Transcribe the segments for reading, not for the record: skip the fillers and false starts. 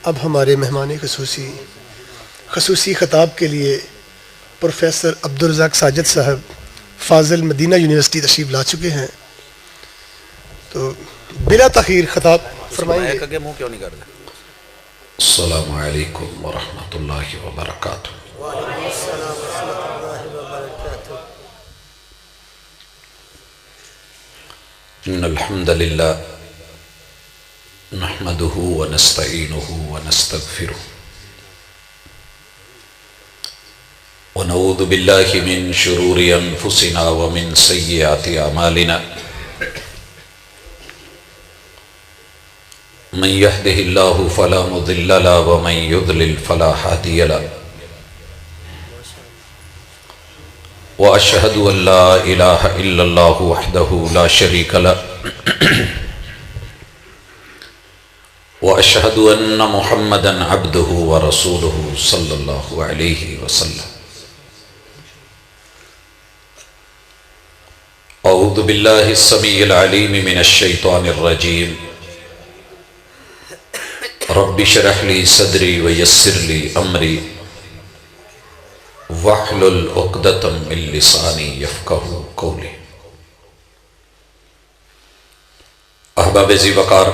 اب ہمارے مہمان خصوصی خطاب کے لیے پروفیسر عبدالرزاق ساجد صاحب فاضل مدینہ یونیورسٹی تشریف لا چکے ہیں، تو بلا تاخیر خطاب فرمائیں گے۔ منہ کیوں نہیں کر رہے؟ السلام علیکم ورحمۃ اللہ وبرکاتہ۔ ان الحمد للہ نحمده ونستعینه ونستغفره ونعوذ باللہ من شرور انفسنا ومن سیئات اعمالنا من يهده الله فلا مضل له ومن يضلل فلا هادي له واشهد ان لا اله الا الله وحده لا شريك له واشهد ان محمدا عبده ورسوله صلى الله عليه وسلم۔ اعوذ باللہ السمیع العلیم من الشیطان الرجیم، رب اشرح لی صدری ویسر لی امری واحلل عقدۃ من لسانی یفقہوا قولی۔ احباب ذی وقار،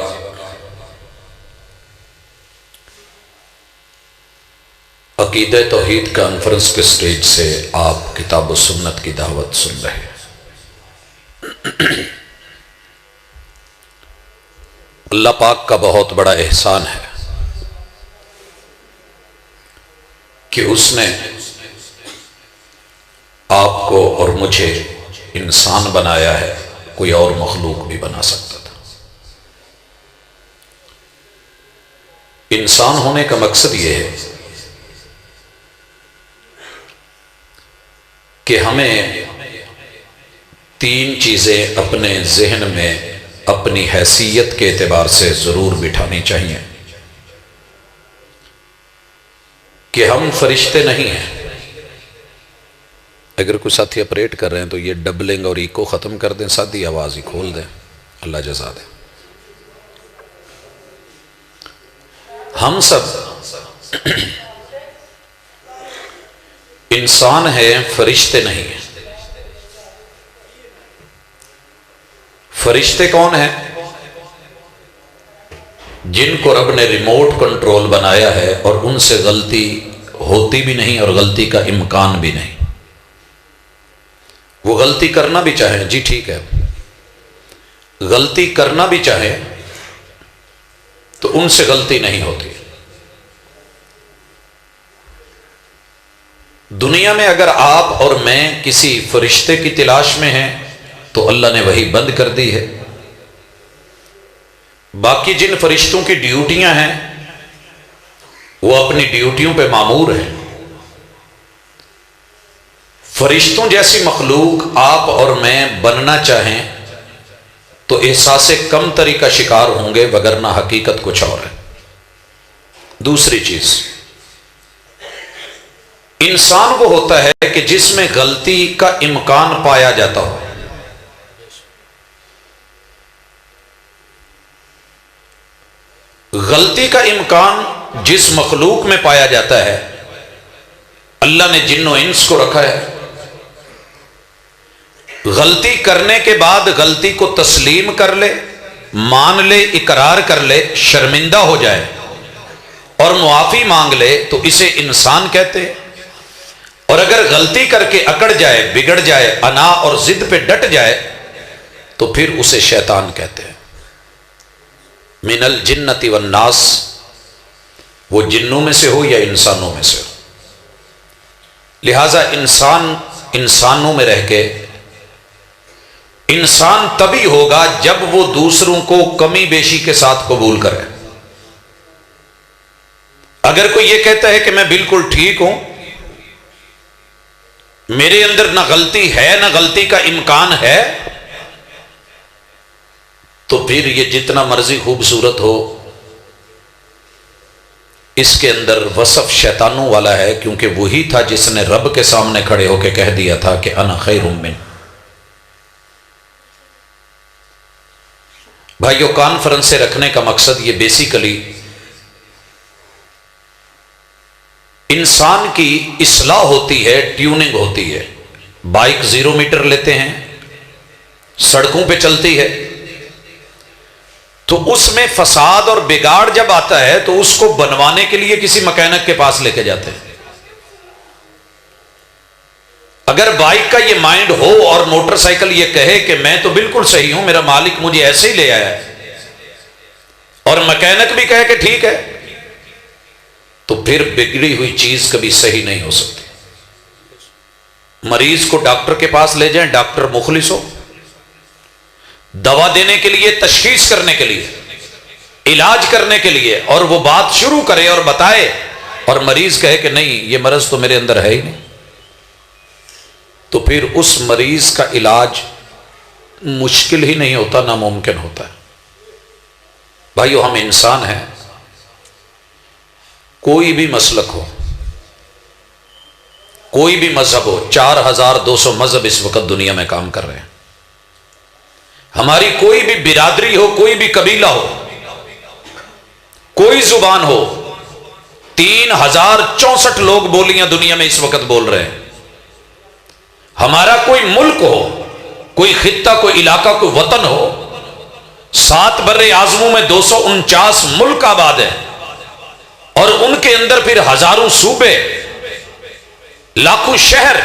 عقیدہ توحید کانفرنس کے سٹیج سے آپ کتاب و سنت کی دعوت سن رہے ہیں۔ اللہ پاک کا بہت بڑا احسان ہے کہ اس نے آپ کو اور مجھے انسان بنایا ہے، کوئی اور مخلوق بھی بنا سکتا تھا۔ انسان ہونے کا مقصد یہ ہے کہ ہمیں تین چیزیں اپنے ذہن میں اپنی حیثیت کے اعتبار سے ضرور بٹھانی چاہیے کہ ہم فرشتے نہیں ہیں۔ اگر کوئی ساتھی اپریٹ کر رہے ہیں تو یہ ڈبلنگ اور ایکو ختم کر دیں، ساتھی آواز ہی کھول دیں، اللہ جزا دے۔ ہم سب انسان ہیں، فرشتے نہیں ہیں۔ فرشتے کون ہیں؟ جن کو رب نے ریموٹ کنٹرول بنایا ہے اور ان سے غلطی ہوتی بھی نہیں اور غلطی کا امکان بھی نہیں۔ وہ غلطی کرنا بھی چاہیں، جی ٹھیک ہے، غلطی کرنا بھی چاہیں تو ان سے غلطی نہیں ہوتی۔ دنیا میں اگر آپ اور میں کسی فرشتے کی تلاش میں ہیں تو اللہ نے وہی بند کر دی ہے۔ باقی جن فرشتوں کی ڈیوٹیاں ہیں وہ اپنی ڈیوٹیوں پہ مامور ہیں۔ فرشتوں جیسی مخلوق آپ اور میں بننا چاہیں تو احساس کم تری کا شکار ہوں گے، وگرنہ حقیقت کچھ اور ہے۔ دوسری چیز، انسان وہ ہوتا ہے کہ جس میں غلطی کا امکان پایا جاتا ہو۔ غلطی کا امکان جس مخلوق میں پایا جاتا ہے، اللہ نے جن و انس کو رکھا ہے۔ غلطی کرنے کے بعد غلطی کو تسلیم کر لے، مان لے، اقرار کر لے، شرمندہ ہو جائے اور معافی مانگ لے تو اسے انسان کہتے ہیں۔ اور اگر غلطی کر کے اکڑ جائے، بگڑ جائے، انا اور ضد پہ ڈٹ جائے تو پھر اسے شیطان کہتے ہیں۔ من الجنت والناس، وہ جنوں میں سے ہو یا انسانوں میں سے ہو۔ لہذا انسانوں میں رہ کے انسان تبھی ہوگا جب وہ دوسروں کو کمی بیشی کے ساتھ قبول کرے۔ اگر کوئی یہ کہتا ہے کہ میں بالکل ٹھیک ہوں، میرے اندر نہ غلطی ہے نہ غلطی کا امکان ہے، تو پھر یہ جتنا مرضی خوبصورت ہو، اس کے اندر وصف شیطانوں والا ہے، کیونکہ وہی تھا جس نے رب کے سامنے کھڑے ہو کے کہہ دیا تھا کہ انا خیر من۔ بھائیو، کانفرنس سے رکھنے کا مقصد یہ بیسیکلی انسان کی اصلاح ہوتی ہے، ٹیوننگ ہوتی ہے. بائک 0 میٹر لیتے ہیں، سڑکوں پہ چلتی ہے، تو اس میں فساد اور بگاڑ جب آتا ہے تو اس کو بنوانے کے لیے کسی مکینک کے پاس لے کے جاتے ہیں. اگر بائک کا یہ مائنڈ ہو اور موٹر سائیکل یہ کہے کہ میں تو بالکل صحیح ہوں، میرا مالک مجھے ایسے ہی لے آیا ہے، اور مکینک بھی کہے کہ ٹھیک ہے، تو پھر بگڑی ہوئی چیز کبھی صحیح نہیں ہو سکتی. مریض کو ڈاکٹر کے پاس لے جائیں، ڈاکٹر مخلص ہو، دوا دینے کے لیے، تشخیص کرنے کے لیے، علاج کرنے کے لیے، اور وہ بات شروع کرے اور بتائے، اور مریض کہے کہ نہیں یہ مرض تو میرے اندر ہے ہی نہیں، تو پھر اس مریض کا علاج مشکل ہی نہیں ہوتا، ناممکن ہوتا ہے. بھائیو، ہم انسان ہیں، کوئی بھی مسلک ہو، کوئی بھی مذہب ہو، 4200 مذہب اس وقت دنیا میں کام کر رہے ہیں. ہماری کوئی بھی برادری ہو، کوئی بھی قبیلہ ہو، کوئی زبان ہو، 3064 لوگ بولیاں دنیا میں اس وقت بول رہے ہیں. ہمارا کوئی ملک ہو، کوئی خطہ، کوئی علاقہ، کوئی وطن ہو، 7 بر اعظموں میں 249 ملک آباد ہیں، اور ان کے اندر پھر ہزاروں صوبے، لاکھوں شہر،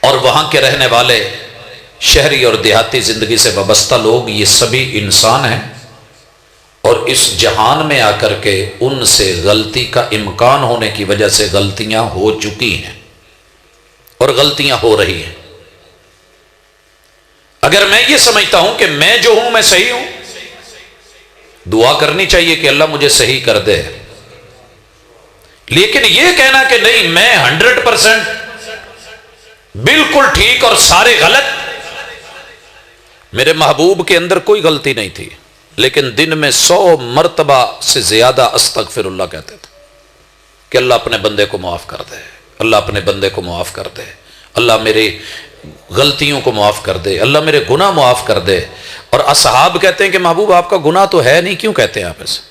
اور وہاں کے رہنے والے شہری اور دیہاتی زندگی سے وابستہ لوگ، یہ سبھی انسان ہیں. اور اس جہان میں آ کر کے ان سے غلطی کا امکان ہونے کی وجہ سے غلطیاں ہو چکی ہیں اور غلطیاں ہو رہی ہیں. اگر میں یہ سمجھتا ہوں کہ میں جو ہوں میں صحیح ہوں، دعا کرنی چاہیے کہ اللہ مجھے صحیح کر دے. لیکن یہ کہنا کہ نہیں میں 100% بالکل ٹھیک اور سارے غلط، میرے محبوب کے اندر کوئی غلطی نہیں تھی، لیکن دن میں 100 مرتبہ سے زیادہ استغفر اللہ کہتے تھے کہ اللہ اپنے بندے کو معاف کر دے، اللہ اپنے بندے کو معاف کر دے، اللہ میری غلطیوں کو معاف کر دے، اللہ میرے گناہ معاف کر دے. اور اصحاب کہتے ہیں کہ محبوب آپ کا گناہ تو ہے نہیں، کیوں کہتے ہیں آپ ایسے؟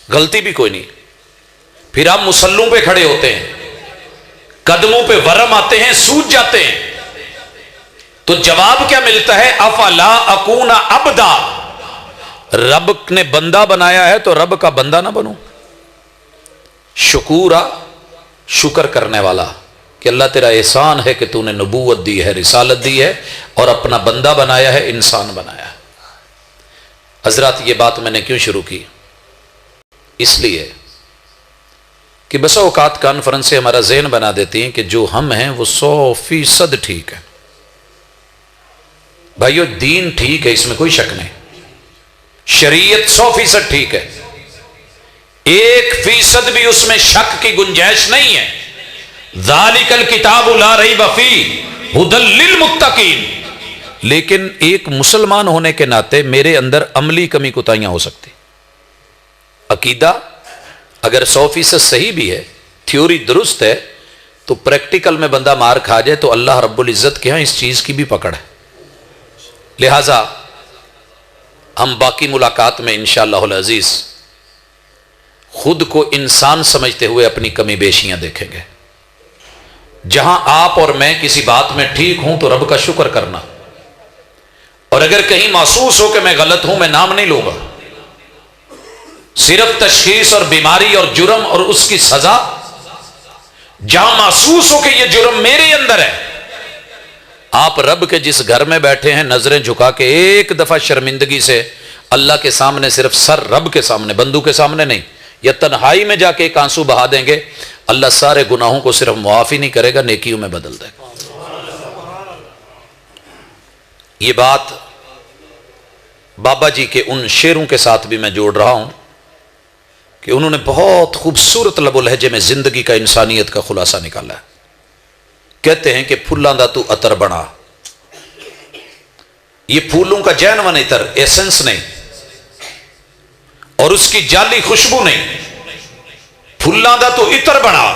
غلطی بھی کوئی نہیں. پھر آپ مسلوں پہ کھڑے ہوتے ہیں، قدموں پہ ورم آتے ہیں، سوج جاتے ہیں، تو جواب کیا ملتا ہے؟ افلا اکون عبدا، رب نے بندہ بنایا ہے تو رب کا بندہ نہ بنوں. شکورا، شکر کرنے والا کہ اللہ تیرا احسان ہے کہ تو نے نبوت دی ہے، رسالت دی ہے، اور اپنا بندہ بنایا ہے، انسان بنایا ہے. حضرات، یہ بات میں نے کیوں شروع کی؟ اس لیے کہ بسا اوقات کانفرنس سے ہمارا ذہن بنا دیتی ہیں کہ جو ہم ہیں وہ 100% ٹھیک ہے. بھائیو، دین ٹھیک ہے، اس میں کوئی شک نہیں، شریعت 100% ٹھیک ہے، 1% بھی اس میں شک کی گنجائش نہیں ہے. ذالک الکتاب لا ریب فیہ ھدی للمتقین. لیکن ایک مسلمان ہونے کے ناطے میرے اندر عملی کمی کوتاہیاں ہو سکتی. عقیدہ اگر 100% صحیح بھی ہے، تھیوری درست ہے، تو پریکٹیکل میں بندہ مار کھا جائے تو اللہ رب العزت کے ہاں اس چیز کی بھی پکڑ ہے. لہذا ہم باقی ملاقات میں انشاءاللہ العزیز خود کو انسان سمجھتے ہوئے اپنی کمی بیشیاں دیکھیں گے. جہاں آپ اور میں کسی بات میں ٹھیک ہوں تو رب کا شکر کرنا، اور اگر کہیں محسوس ہو کہ میں غلط ہوں، میں نام نہیں لوں گا، صرف تشخیص اور بیماری اور جرم اور اس کی سزا. جہاں محسوس ہو کہ یہ جرم میرے اندر ہے، آپ رب کے جس گھر میں بیٹھے ہیں نظریں جھکا کے ایک دفعہ شرمندگی سے اللہ کے سامنے، صرف سر رب کے سامنے، بندوں کے سامنے نہیں، یا تنہائی میں جا کے ایک آنسو بہا دیں گے، اللہ سارے گناہوں کو صرف معاف ہی نہیں کرے گا، نیکیوں میں بدل دے گا. یہ بات بابا جی کے ان شعروں کے ساتھ بھی میں جوڑ رہا ہوں کہ انہوں نے بہت خوبصورت لب و لہجے میں زندگی کا، انسانیت کا خلاصہ نکالا ہے. کہتے ہیں کہ پھلاں دا تو عطر بنا. یہ پھولوں کا جینون عطر، ایسنس نہیں، اور اس کی جعلی خوشبو نہیں. پھلاں دا تو عطر بنا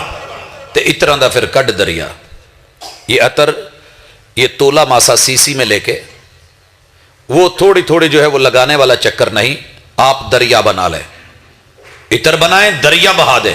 تے عطراں دا پھر کڈ دریا. یہ عطر، یہ تولا ماسا سیسی میں لے کے وہ تھوڑی تھوڑی جو ہے وہ لگانے والا چکر نہیں، آپ دریا بنا لیں، عطر بنائیں، دریا بہا دیں.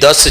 10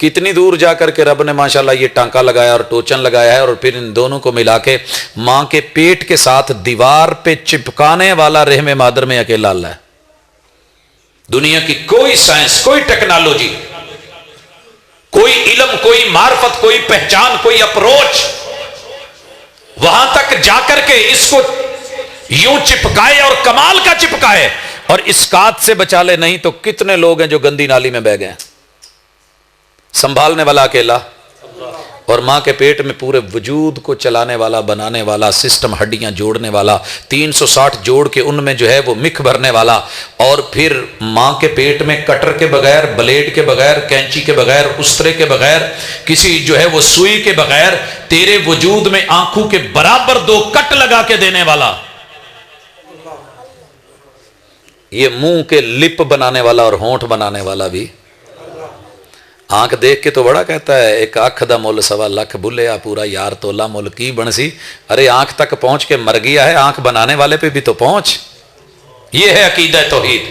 کتنی دور جا کر کے رب نے ماشاءاللہ یہ ٹانکا لگایا اور ٹوچن لگایا ہے، اور پھر ان دونوں کو ملا کے ماں کے پیٹ کے ساتھ دیوار پہ چپکانے والا رحم مادر میں اکیلا اللہ ہے۔ دنیا کی کوئی سائنس، کوئی ٹیکنالوجی، کوئی علم، کوئی معرفت، کوئی پہچان، کوئی اپروچ وہاں تک جا کر کے اس کو یوں چپکائے اور کمال کا چپکائے اور اسقاط سے بچا لے نہیں تو کتنے لوگ ہیں جو گندی نالی میں بہ گئے ہیں۔ سنبھالنے والا اکیلا، اور ماں کے پیٹ میں پورے وجود کو چلانے والا، بنانے والا، سسٹم ہڈیاں جوڑنے والا، 360 جوڑ کے ان میں جو ہے وہ مکھ بھرنے والا، اور پھر ماں کے پیٹ میں کٹر کے بغیر، بلیڈ کے بغیر، کینچی کے بغیر، استرے کے بغیر، کسی جو ہے وہ سوئی کے بغیر تیرے وجود میں آنکھوں کے برابر 2 کٹ لگا کے دینے والا، یہ منہ کے لپ بنانے والا اور ہونٹ بنانے والا بھی۔ آنکھ دیکھ کے تو بڑا کہتا ہے ایک آنکھ دا مول 1.25 لاکھ بھولیا پورا یار تولا مول کی بنسی، ارے آنکھ تک پہنچ کے مر گیا ہے، آنکھ بنانے والے پہ بھی تو پہنچ۔ یہ ہے عقیدہ توحید۔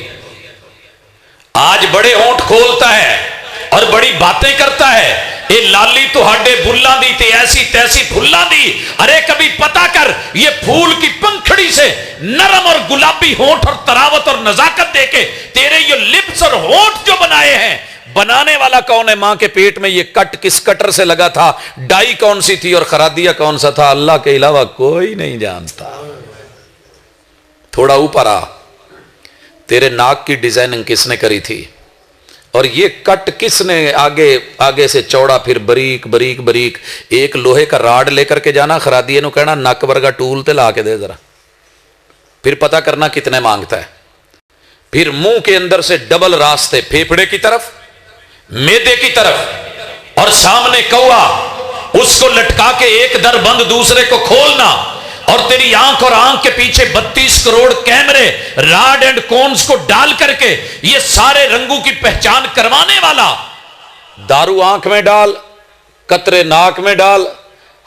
آج بڑے ہونٹ کھولتا ہے اور بڑی باتیں کرتا ہے، اے لالی تو ہڈے بھلا دی تے ایسی تیسی پھلا دی، ارے کبھی پتا کر یہ پھول کی پنکھڑی سے نرم اور گلابی ہونٹ اور تراوت اور نزاکت دے کے تیرے یہ لپس اور ہونٹ جو بنائے ہیں، بنانے والا کون ہے؟ ماں کے پیٹ میں یہ کٹ کس کٹر سے لگا تھا، ڈائی کون سی تھی اور خرادیہ کون سا تھا، اللہ کے علاوہ کوئی نہیں جانتا۔ تھوڑا اوپر آ، تیرے ناک کی ڈیزائننگ کس نے کری تھی، اور یہ کٹ کس نے آگے سے چوڑا پھر بریک بریک بریک، ایک لوہے کا راڈ لے کر کے جانا، خرادیے نو کہنا نک ورگا ٹول تے لا کے دے ذرا، پھر پتا کرنا کتنے مانگتا ہے۔ پھر منہ کے اندر سے ڈبل راستے، پھیپھڑے کی طرف، میدے کی طرف، اور سامنے کوا، اس کو لٹکا کے ایک در بند دوسرے کو کھولنا، اور تیری آنکھ اور آنکھ کے پیچھے 32 کروڑ کیمرے راڈ اینڈ کونز کو ڈال کر کے یہ سارے رنگوں کی پہچان کروانے والا، دارو آنکھ میں ڈال، قطرے ناک میں ڈال،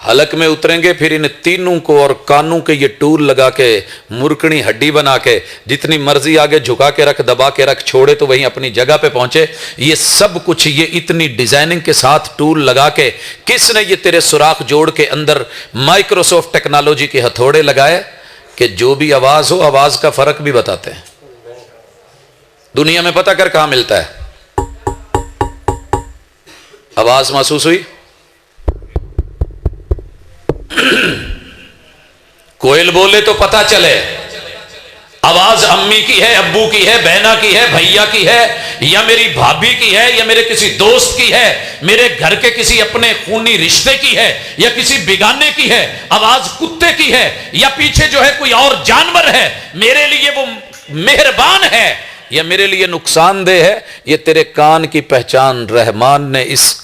حلق میں اتریں گے، پھر ان تینوں کو اور کانوں کے یہ ٹول لگا کے مرکنی ہڈی بنا کے جتنی مرضی آگے جھکا کے رکھ، دبا کے رکھ، چھوڑے تو وہیں اپنی جگہ پہ پہنچے۔ یہ سب کچھ یہ اتنی ڈیزائننگ کے ساتھ ٹول لگا کے کس نے یہ تیرے سوراخ جوڑ کے اندر مائکروسافٹ ٹیکنالوجی کے ہتھوڑے لگائے کہ جو بھی آواز ہو آواز کا فرق بھی بتاتے ہیں۔ دنیا میں پتہ کر کہاں ملتا ہے؟ آواز محسوس ہوئی؟ کوئل بولے تو پتا چلے آواز امی کی ہے، ابو کی ہے، بہنا کی ہے، بھیا کی ہے، یا میری بھابھی کی ہے، یا میرے کسی دوست کی ہے، میرے گھر کے کسی اپنے خونی رشتے کی ہے، یا کسی بیگانے کی ہے، آواز کتے کی ہے، یا پیچھے جو ہے کوئی اور جانور ہے، میرے لیے وہ مہربان ہے یا میرے لیے نقصان دہ ہے، یہ تیرے کان کی پہچان رحمان نے اس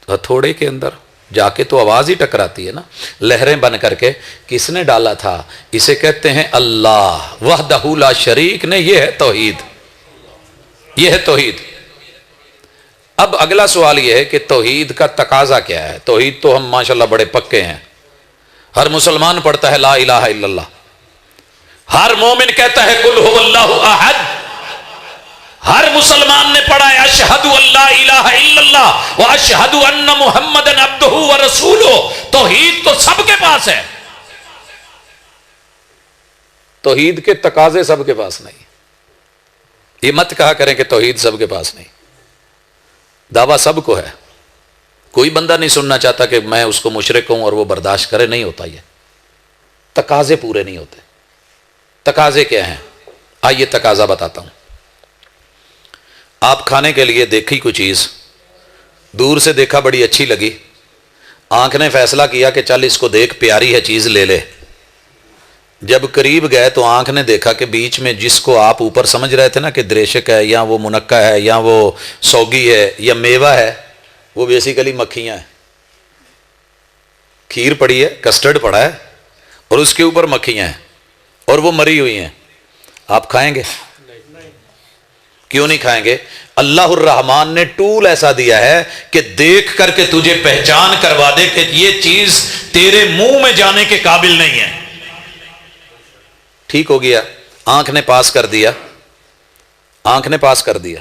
ہتھوڑے کے اندر جا کے تو آواز ہی ٹکراتی ہے نا، لہریں بن کر کے کس نے ڈالا تھا؟ اسے کہتے ہیں اللہ وحدہ لا شریک نے۔ یہ ہے توحید، یہ ہے توحید۔ اب اگلا سوال یہ ہے کہ توحید کا تقاضا کیا ہے؟ توحید تو ہم ماشاءاللہ بڑے پکے ہیں، ہر مسلمان پڑھتا ہے لا الہ الا اللہ، ہر مومن کہتا ہے قل هو اللہ احد، ہر مسلمان نے پڑھا ہے اشہدو اللہ الہ الا اللہ واشہدو ان محمدن عبدہ ورسولہ۔ توحید تو سب کے پاس ہے، توحید کے تقاضے سب کے پاس نہیں۔ یہ مت کہا کریں کہ توحید سب کے پاس نہیں، دعویٰ سب کو ہے۔ کوئی بندہ نہیں سننا چاہتا کہ میں اس کو مشرک ہوں اور وہ برداشت کرے، نہیں ہوتا۔ یہ تقاضے پورے نہیں ہوتے۔ تقاضے کیا ہیں؟ آئیے تقاضا بتاتا ہوں۔ آپ کھانے کے لیے دیکھی کوئی چیز، دور سے دیکھا بڑی اچھی لگی، آنکھ نے فیصلہ کیا کہ چل اس کو دیکھ پیاری ہے چیز لے لے، جب قریب گئے تو آنکھ نے دیکھا کہ بیچ میں جس کو آپ اوپر سمجھ رہے تھے نا کہ دریشک ہے یا وہ منقع ہے یا وہ سوگی ہے یا میوہ ہے، وہ بیسیکلی مکھیاں ہیں۔ کھیر پڑی ہے، کسٹرڈ پڑا ہے اور اس کے اوپر مکھیاں ہیں اور وہ مری ہوئی ہیں، آپ کھائیں گے؟ کیوں نہیں کھائیں گے؟ اللہ الرحمن نے ٹول ایسا دیا ہے کہ دیکھ کر کے تجھے پہچان کروا دے کہ یہ چیز تیرے منہ میں جانے کے قابل نہیں ہے۔ ٹھیک ہو گیا، آنکھ نے پاس کر دیا، آنکھ نے پاس کر دیا۔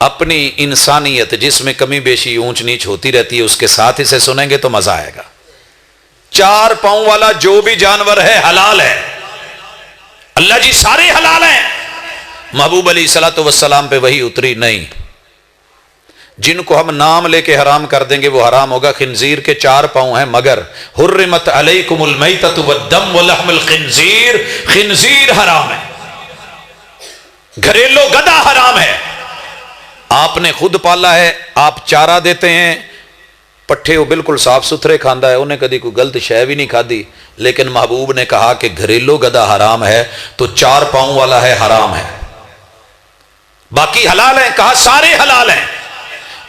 اپنی انسانیت جس میں کمی بیشی اونچ نیچ ہوتی رہتی ہے اس کے ساتھ اسے سنیں گے تو مزہ آئے گا. 4 پاؤں والا جو بھی جانور ہے حلال ہے. اللہ جی سارے حلال ہیں. محبوب علیہ الصلوۃ والسلام پہ وہی اتری نہیں. جن کو ہم نام لے کے حرام کر دیں گے وہ حرام ہوگا. خنزیر کے 4 پاؤں ہیں مگر حرمت علیکم المیتۃ والدم ولحم الخنزیر، خنزیر حرام ہے. گھریلو گدھا حرام ہے. آپ نے خود پالا ہے، آپ چارہ دیتے ہیں، پٹھے وہ بالکل صاف ستھرے کھاندا ہے، انہیں کدی کوئی غلط شے بھی نہیں کھادی. لیکن محبوب نے کہا کہ گھریلو گدھا حرام ہے تو 4 پاؤں والا ہے حرام ہے. باقی حلال ہیں. کہا سارے حلال ہیں.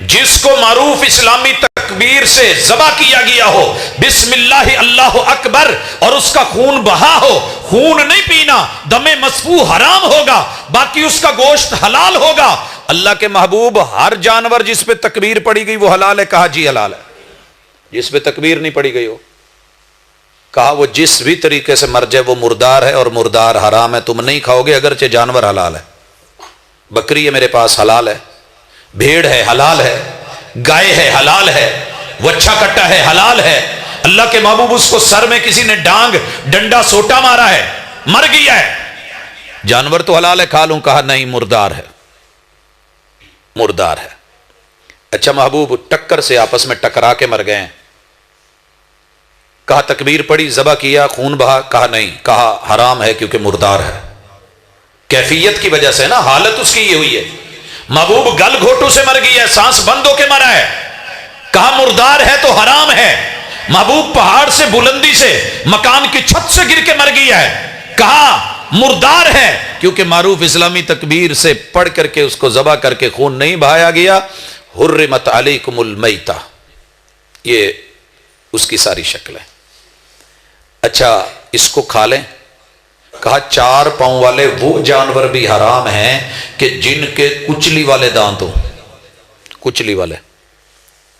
جس کو معروف اسلامی تکبیر سے ذبح کیا گیا ہو، بسم اللہ اللہ اکبر، اور اس کا خون بہا ہو، خون نہیں پینا، دم مسفوح حرام ہوگا، باقی اس کا گوشت حلال ہوگا. اللہ کے محبوب ہر جانور جس پہ تکبیر پڑی گئی وہ حلال ہے. کہا جی حلال ہے. جس پہ تکبیر نہیں پڑی گئی ہو، کہا وہ جس بھی طریقے سے مر جائے وہ مردار ہے، اور مردار حرام ہے. تم نہیں کھاؤ گے اگرچہ جانور حلال ہے. بکری ہے میرے پاس حلال ہے، بھیڑ ہے حلال ہے، گائے ہے حلال ہے، وچھا کٹا ہے حلال ہے. اللہ کے محبوب اس کو سر میں کسی نے ڈانگ ڈنڈا سوٹا مارا ہے، مر گیا ہے، جانور تو حلال ہے کھا لوں. کہا نہیں، مردار ہے، مردار ہے. اچھا محبوب ٹکر سے آپس میں ٹکرا کے مر گئے ہیں. کہا تکبیر پڑی، ذبح کیا، خون بہا. کہا نہیں، کہا حرام ہے کیونکہ مردار ہے. کیفیت کی وجہ سے نا، حالت اس کی یہ ہوئی ہے. محبوب گل گھوٹو سے مر گئی ہے، سانس بند ہو کے مرا ہے. کہا مردار ہے تو حرام ہے. محبوب پہاڑ سے، بلندی سے، مکان کی چھت سے گر کے مر گیا ہے. کہا مردار ہے کیونکہ معروف اسلامی تکبیر سے پڑھ کر کے اس کو ذبح کر کے خون نہیں بہایا گیا. حرمت علیکم المیتہ، یہ اس کی ساری شکل ہے. اچھا اس کو کھا لیں. کہا 4 پاؤں والے وہ جانور بھی حرام ہیں کہ جن کے کچلی والے دانت ہوں. کچلی والے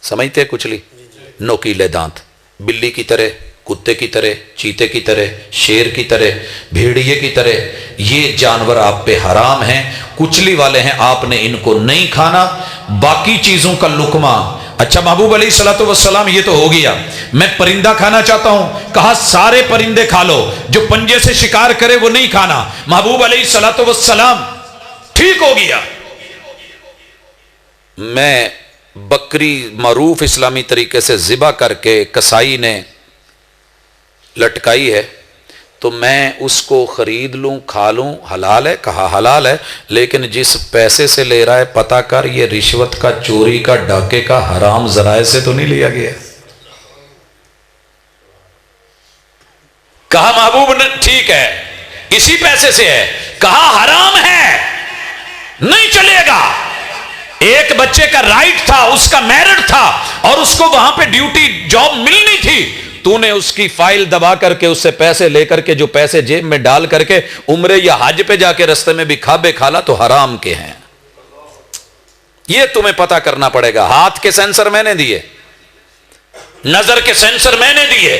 سمجھتے ہیں؟ کچلی نوکیلے دانت، بلی کی طرح، کتے کی طرح، چیتے کی طرح، شیر کی طرح، بھیڑیے کی طرح، یہ جانور آپ پہ حرام ہیں. کچلی والے ہیں، آپ نے ان کو نہیں کھانا. باقی چیزوں کا لقمہ. اچھا محبوب علیہ الصلوۃ والسلام یہ تو ہو گیا، میں پرندہ کھانا چاہتا ہوں. کہا سارے پرندے کھا لو، جو پنجے سے شکار کرے وہ نہیں کھانا. محبوب علیہ الصلوۃ والسلام ٹھیک ہو گیا. میں بکری معروف اسلامی طریقے سے ذبح کر کے کسائی نے لٹکائی ہے تو میں اس کو خرید لوں، کھا لوں، حلال ہے؟ کہا حلال ہے، لیکن جس پیسے سے لے رہا ہے پتہ کر یہ رشوت کا، چوری کا، ڈاکے کا، حرام ذرائع سے تو نہیں لیا گیا. کہا محبوب نے ٹھیک ہے، اسی پیسے سے ہے. کہا حرام ہے، نہیں چلے گا. ایک بچے کا رائٹ تھا، اس کا میرٹ تھا، اور اس کو وہاں پہ ڈیوٹی جاب ملنی تھی. تو نے اس کی فائل دبا کر کے اس سے پیسے لے کر کے، جو پیسے جیب میں ڈال کر کے عمرے یا حج پہ جا کے رستے میں بھی کھابے کھالا تو حرام کے ہیں. یہ تمہیں پتہ کرنا پڑے گا. ہاتھ کے سینسر میں نے دیے، نظر کے سینسر میں نے دیے،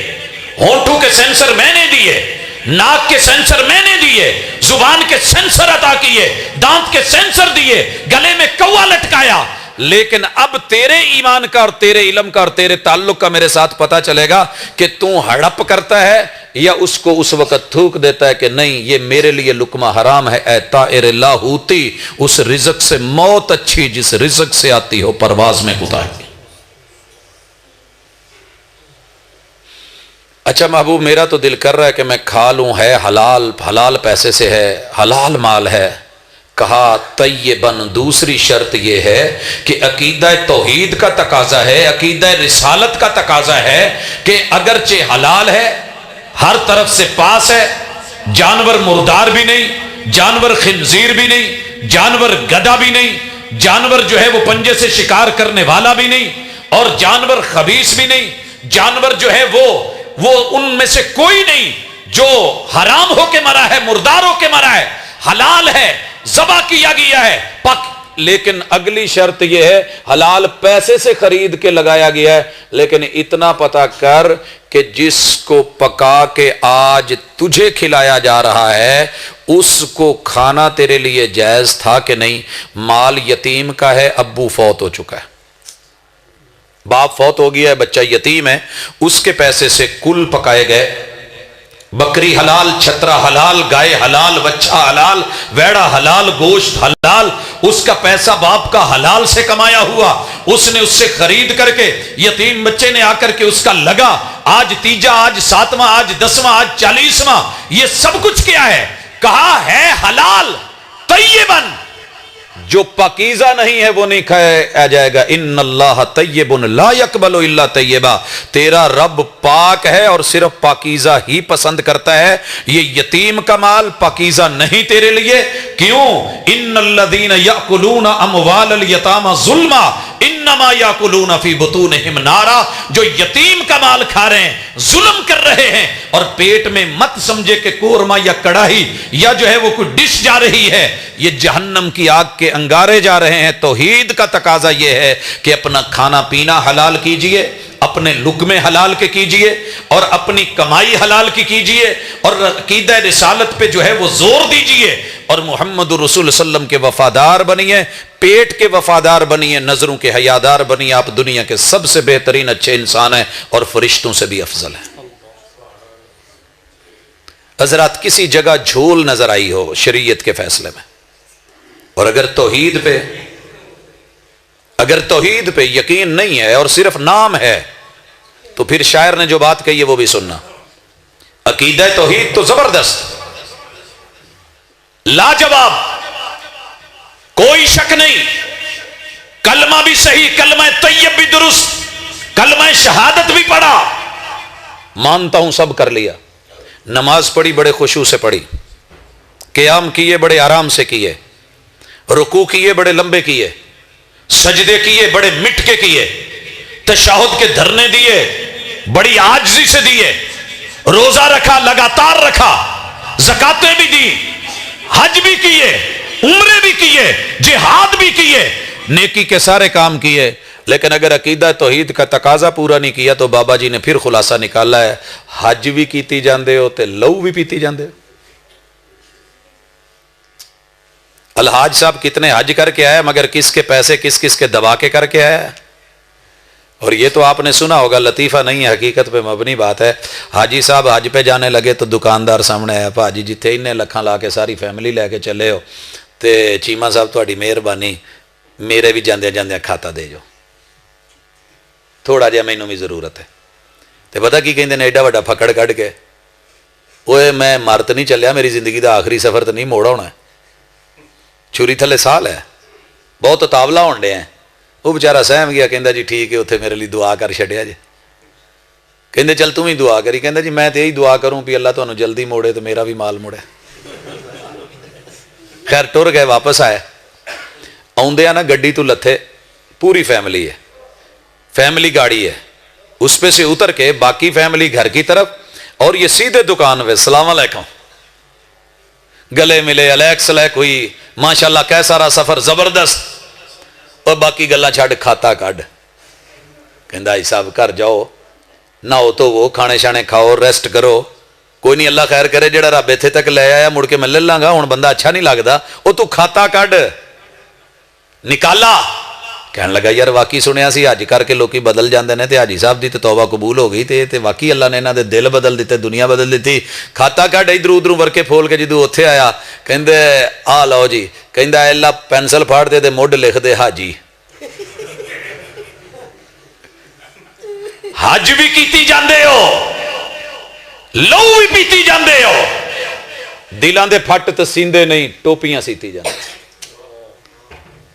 ہونٹوں کے سینسر میں نے دیے، ناک کے سینسر میں نے دیے، زبان کے سینسر عطا کیے، دانت کے سینسر دیے، گلے میں کوا لٹکایا. لیکن اب تیرے ایمان کا اور تیرے علم کا اور تیرے تعلق کا میرے ساتھ پتہ چلے گا کہ تو ہڑپ کرتا ہے یا اس کو اس وقت تھوک دیتا ہے کہ نہیں یہ میرے لیے لقمہ حرام ہے. اے طائر لاہوتی، اس رزق سے موت اچھی جس رزق سے آتی ہو پرواز میں کوتاہی. اچھا محبوب میرا تو دل کر رہا ہے کہ میں کھا لوں، ہے حلال، حلال پیسے سے ہے، حلال مال ہے. کہا طیباً، دوسری شرط یہ ہے کہ عقیدہ توحید کا تقاضا ہے، عقیدہ رسالت کا تقاضا ہے کہ اگرچہ حلال ہے، ہر طرف سے پاس ہے، جانور مردار بھی نہیں، جانور خنزیر بھی نہیں، جانور گدھا بھی نہیں، جانور جو ہے وہ پنجے سے شکار کرنے والا بھی نہیں، اور جانور خبیث بھی نہیں، جانور جو ہے وہ ان میں سے کوئی نہیں جو حرام ہو کے مرا ہے، مردار ہو کے مرا ہے، حلال ہے، ذبح کیا گیا ہے، پاک. لیکن اگلی شرط یہ ہے حلال پیسے سے خرید کے لگایا گیا ہے. لیکن اتنا پتہ کر کہ جس کو پکا کے آج تجھے کھلایا جا رہا ہے اس کو کھانا تیرے لیے جائز تھا کہ نہیں؟ مال یتیم کا ہے، ابو فوت ہو چکا ہے، باپ فوت ہو گیا ہے، بچہ یتیم ہے، اس کے پیسے سے کل پکائے گئے، بکری حلال، چھترا حلال، گائے حلال، بچہ حلال، ویڑا حلال، گوشت حلال، اس کا پیسہ باپ کا حلال سے کمایا ہوا، اس نے اس سے خرید کر کے یتیم بچے نے آ کر کے اس کا لگا، آج تیجا، آج ساتواں، آج 10واں، آج 40واں، یہ سب کچھ کیا ہے؟ کہا ہے حلال طیباً، جو پاکیزہ نہیں ہے وہ نہیں کھایا جائے گا۔ ان اللہ طیب لا یقبل الا طیبا، تیرا رب پاک ہے اور صرف پاکیزہ ہی پسند کرتا ہے، یہ یتیم کا مال پاکیزہ نہیں تیرے لیے۔ کیوں؟ ان الذین یاکلون اموال الیتامی ظلما انما یاکلون فی بطونہم نارا، جو یتیم کا مال کھا رہے ہیں، ظلم کر رہے ہیں، اور پیٹ میں مت سمجھے کہ قورمہ یا کڑاہی یا جو ہے وہ کوئی ڈش جا رہی ہے، یہ جہنم کی آگ کے انگارے جا رہے ہیں۔ توحید کا تقاضا یہ ہے کہ اپنا کھانا پینا حلال کیجئے، اپنے لقمے حلال کے کیجئے، اور اپنی کمائی حلال کی کیجئے، اور عقیدہ رسالت پہ جو ہے وہ زور دیجئے، اور محمد رسول صلی اللہ علیہ وسلم کے وفادار بنیے، پیٹ کے وفادار بنیے، نظروں کے حیادار بنیے۔ آپ دنیا کے سب سے بہترین اچھے انسان ہیں اور فرشتوں سے بھی افضل ہیں۔ حضرات، کسی جگہ جھول نظر آئی ہو شریعت کے فیصلے میں، اور اگر توحید پہ یقین نہیں ہے اور صرف نام ہے، تو پھر شاعر نے جو بات کہی ہے وہ بھی سننا۔ عقیدہ توحید تو زبردست، لاجواب، کوئی شک نہیں، کلمہ بھی صحیح، کلمہ طیب بھی درست، کلمہ شہادت بھی پڑھا، مانتا ہوں سب کر لیا، نماز پڑھی بڑے خشوع سے پڑھی، قیام کیے بڑے آرام سے کیے، رکوع کیے بڑے لمبے کیے، سجدے کیے بڑے مٹ کے کیے، تشہد کے دھرنے دیے بڑی عاجزی سے دیے، روزہ رکھا لگاتار رکھا، زکاتیں بھی دی، حج بھی کیے، عمرے بھی کیے، جہاد بھی کیے، نیکی کے سارے کام کیے، لیکن اگر عقیدہ توحید کا تقاضا پورا نہیں کیا تو بابا جی نے پھر خلاصہ نکالا ہے، حج بھی کیتی جاندے ہو تے لو بھی پیتی جاندے ہو۔ الحاج صاحب کتنے حج کر کے آئے، مگر کس کے پیسے کس کے دبا کے کر کے آیا ہے۔ اور یہ تو آپ نے سنا ہوگا، لطیفہ نہیں ہے، حقیقت پہ مبنی بات ہے۔ حاجی صاحب حج پہ جانے لگے تو دکاندار سامنے آیا، پاجی جتھے انہیں لکھاں لا کے ساری فیملی لے کے چلے ہو تے چیمہ صاحب تہاڈی مہربانی، میرے بھی جاندے جاندے کھاتا دے جو، تھوڑا جہا مینوں بھی ضرورت ہے۔ تے پتہ کی کہندے نے ایڈا وڈا پھکڑ کڈ کے، اوئے میں مر تے نہیں چلیا، میری زندگی دا آخری سفر تو نہیں موڑا ہونا ہے، چھری تھلے سال ہے، بہت اتاولا ہون ڈے ہیں۔ وہ بیچارہ سہم گیا، کہندا جی ٹھیک ہے، اتنے میرے لیے دعا کر چھڈیا جی۔ کہندے چل تم ہی دعا کری، کہندا جی میں تو یہی دعا کروں بھی اللہ تمہیں جلدی موڑے تو میرا بھی مال موڑے۔ خیر ٹر گئے، واپس آئے، آؤندے نا گڈی تو لتھے، پوری فیملی ہے، فیملی گاڑی ہے، اس پہ سے اتر کے باقی فیملی گھر کی طرف، اور یہ سیدھے دکان پہ السلام علیکم، گلے ملے، الیک سلیک ہوئی، ماشاءاللہ کیسا رہا سفر، زبردست، اور باقی گلا چھڈ کھاتا کڈ۔ کہندا جی صاحب گھر جاؤ، نہو تو وہ کھانے شانے کھاؤ، ریسٹ کرو، کوئی نہیں اللہ خیر کرے، جڑا رب اتنے تک لے آیا مڑ کے میں لے لاں گا، ہن بندہ اچھا نہیں لگتا، وہ تو کھاتا کڈ نکالا۔ کہنے لگا یار واقعی سنیا سی حج کر کے لوکی بدل جاندے نے، تے حاجی صاحب دی تے توبہ قبول ہو گئی، تے واقعی اللہ نے انہاں دے دل بدل دیتے، دنیا بدل دیتی۔ کھاتا کڈ ادھر ادھر ورکے پھول کے جدوں اوتھے آیا، کہندے آ لو جی، کہندا اللہ پینسل پھاڑ دے تے مڈ لکھ دے حاجی۔ حج بھی کیتی جاندے ہو، لو بھی پیتی جاندے ہو، دلاں دے پھٹ تے سیندے نہیں، ٹوپیاں سیتی جاندے۔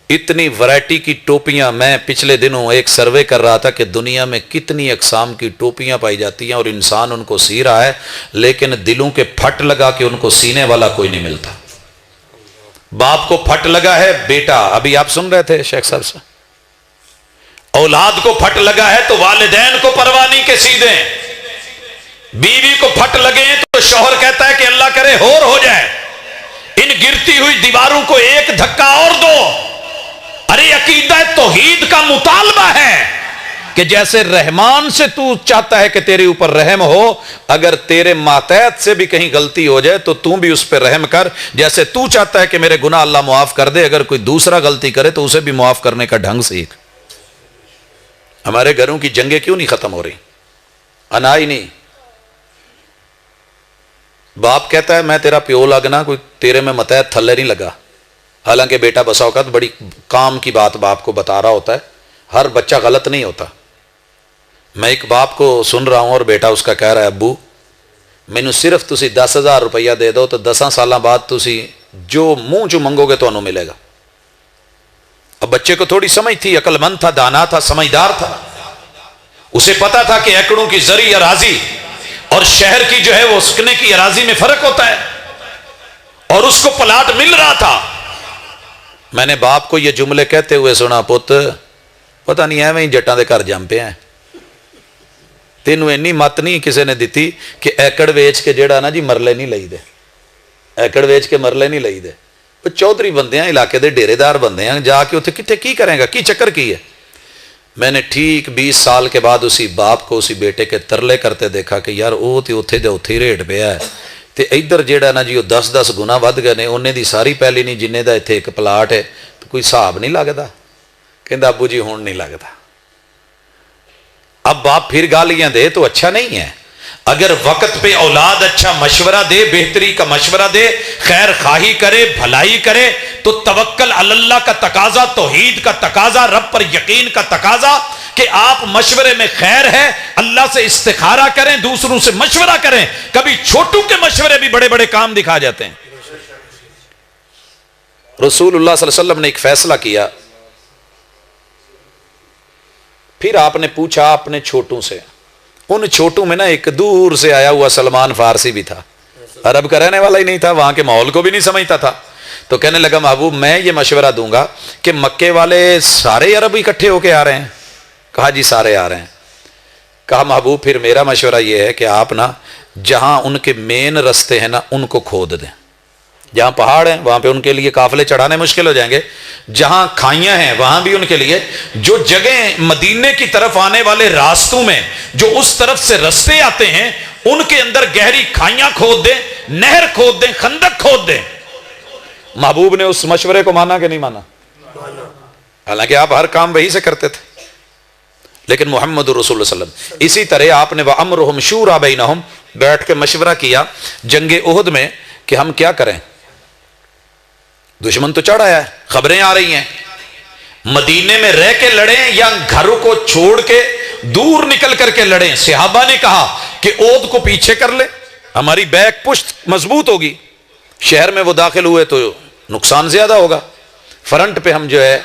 اتنی ورائٹی کی ٹوپیاں، میں پچھلے دنوں ایک سروے کر رہا تھا کہ دنیا میں کتنی اقسام کی ٹوپیاں پائی جاتی ہیں، اور انسان ان کو سی رہا ہے، لیکن دلوں کے پھٹ لگا کے ان کو سینے والا کوئی نہیں ملتا۔ باپ کو پھٹ لگا ہے بیٹا، ابھی آپ سن رہے تھے شیخ صاحب سے، اولاد کو پھٹ لگا ہے تو والدین کو پرواہ نہیں کہ سی دیں، بیوی کو پھٹ لگے ہیں تو شوہر کہتا ہے کہ اللہ کرے ہور ہو جائے، ان گرتی ہوئی دیواروں کو ایک دھکا اور دو۔ ارے عقیدہ توحید کا مطالبہ ہے کہ جیسے رحمان سے تو چاہتا ہے کہ تیرے اوپر رحم ہو، اگر تیرے ماتحت سے بھی کہیں غلطی ہو جائے تو بھی اس پہ رحم کر، جیسے تو چاہتا ہے کہ میرے گناہ اللہ معاف کر دے، اگر کوئی دوسرا غلطی کرے تو اسے بھی معاف کرنے کا ڈھنگ سیکھ۔ ہمارے گھروں کی جنگیں کیوں نہیں ختم ہو رہی؟ انا ہی نہیں۔ باپ کہتا ہے میں تیرا پیو لگنا، کوئی تیرے میں متحد تھلے نہیں لگا، حالانکہ بیٹا بسا اوقات بڑی کام کی بات باپ کو بتا رہا ہوتا ہے، ہر بچہ غلط نہیں ہوتا۔ میں ایک باپ کو سن رہا ہوں اور بیٹا اس کا کہہ رہا ہے ابو مینو صرف تسی 10,000 روپیہ دے دو تو 10 سالاں بعد تسی جو منہ چ منگو گے تو انہوں ملے گا۔ اب بچے کو تھوڑی سمجھ تھی، عقل مند تھا، دانا تھا، سمجھدار تھا، اسے پتا تھا کہ ایکڑوں کی زرعی اراضی اور شہر کی جو ہے وہ سکنے کی اراضی میں فرق ہوتا ہے، اور اس کو پلاٹ مل رہا تھا۔ میں نے باپ کو یہ جملے کہتے ہوئے سنا، پت پتہ نہیں ایویں ہی جٹاں دے گھر جم پے ہیں، تینوں اینی مت نہیں کسی نے دیتی کہ ایکڑ ویچ کے جڑا نا جی مرلے نہیں لئی دے، ایکڑ ویچ کے مرلے نہیں لئی دے۔ وہ چودھری بندے ہیں، علاقے دے ڈیرے دار بندے ہیں، جا کے اتنے کتنے کی کریں گا، کی چکر کی ہے۔ میں نے ٹھیک 20 سال کے بعد اسی باپ کو اسی بیٹے کے ترلے کرتے دیکھا کہ یار وہ تو اتنے دے اتنے ریٹ پیا ہے، تے ادھر جیڑا نا جی وہ 10 گنا ود گئے نے، انہیں دی ساری پہلی نہیں جنہیں دا اتنے ایک پلاٹ ہے، تو کوئی حساب نہیں لگتا۔ کہندا ابو جی ہون نہیں لگتا۔ اب باپ پھر گالیاں دے تو اچھا نہیں ہے، اگر وقت پہ اولاد اچھا مشورہ دے، بہتری کا مشورہ دے، خیر خواہی کرے، بھلائی کرے، تو توکل علی اللہ کا تقاضا، توحید کا تقاضا، رب پر یقین کا تقاضا کہ آپ مشورے میں خیر ہے، اللہ سے استخارہ کریں، دوسروں سے مشورہ کریں۔ کبھی چھوٹوں کے مشورے بھی بڑے بڑے کام دکھا جاتے ہیں۔ رسول اللہ صلی اللہ علیہ وسلم نے ایک فیصلہ کیا، پھر آپ نے پوچھا اپنے چھوٹوں سے، ان چھوٹوں میں نا ایک دور سے آیا ہوا سلمان فارسی بھی تھا، عرب کا رہنے والا ہی نہیں تھا، وہاں کے ماحول کو بھی نہیں سمجھتا تھا، تو کہنے لگا محبوب میں یہ مشورہ دوں گا کہ مکے والے سارے عرب اکٹھے ہو کے آ رہے ہیں؟ کہا جی سارے آ رہے ہیں۔ کہا محبوب پھر میرا مشورہ یہ ہے کہ آپ نا جہاں ان کے مین رستے ہیں نا ان کو کھود دیں، جہاں پہاڑ ہیں وہاں پہ ان کے لیے قافلے چڑھانے مشکل ہو جائیں گے، جہاں کھائیاں ہیں وہاں بھی ان کے لیے، جو جگہیں مدینے کی طرف آنے والے راستوں میں جو اس طرف سے رستے آتے ہیں ان کے اندر گہری کھائیاں کھود دیں، نہر کھود دیں، خندق کھود دیں۔ محبوب نے اس مشورے کو مانا کہ نہیں مانا؟ حالانکہ آپ ہر کام وہی سے کرتے تھے، لیکن محمد رسول اللہ صلی اللہ علیہ وسلم اسی طرح آپ نے وَأَمْرُهُمْ شُورَىٰ بَيْنَهُمْ بیٹھ کے مشورہ کیا جنگ احد میں کہ ہم کیا کریں، دشمن تو چڑھ آیا ہے، خبریں آ رہی ہیں، مدینے میں رہ کے لڑیں یا گھروں کو چھوڑ کے دور نکل کر کے لڑیں؟ صحابہ نے کہا کہ اود کو پیچھے کر لیں، ہماری بیک پشت مضبوط ہوگی، شہر میں وہ داخل ہوئے تو نقصان زیادہ ہوگا، فرنٹ پہ ہم جو ہے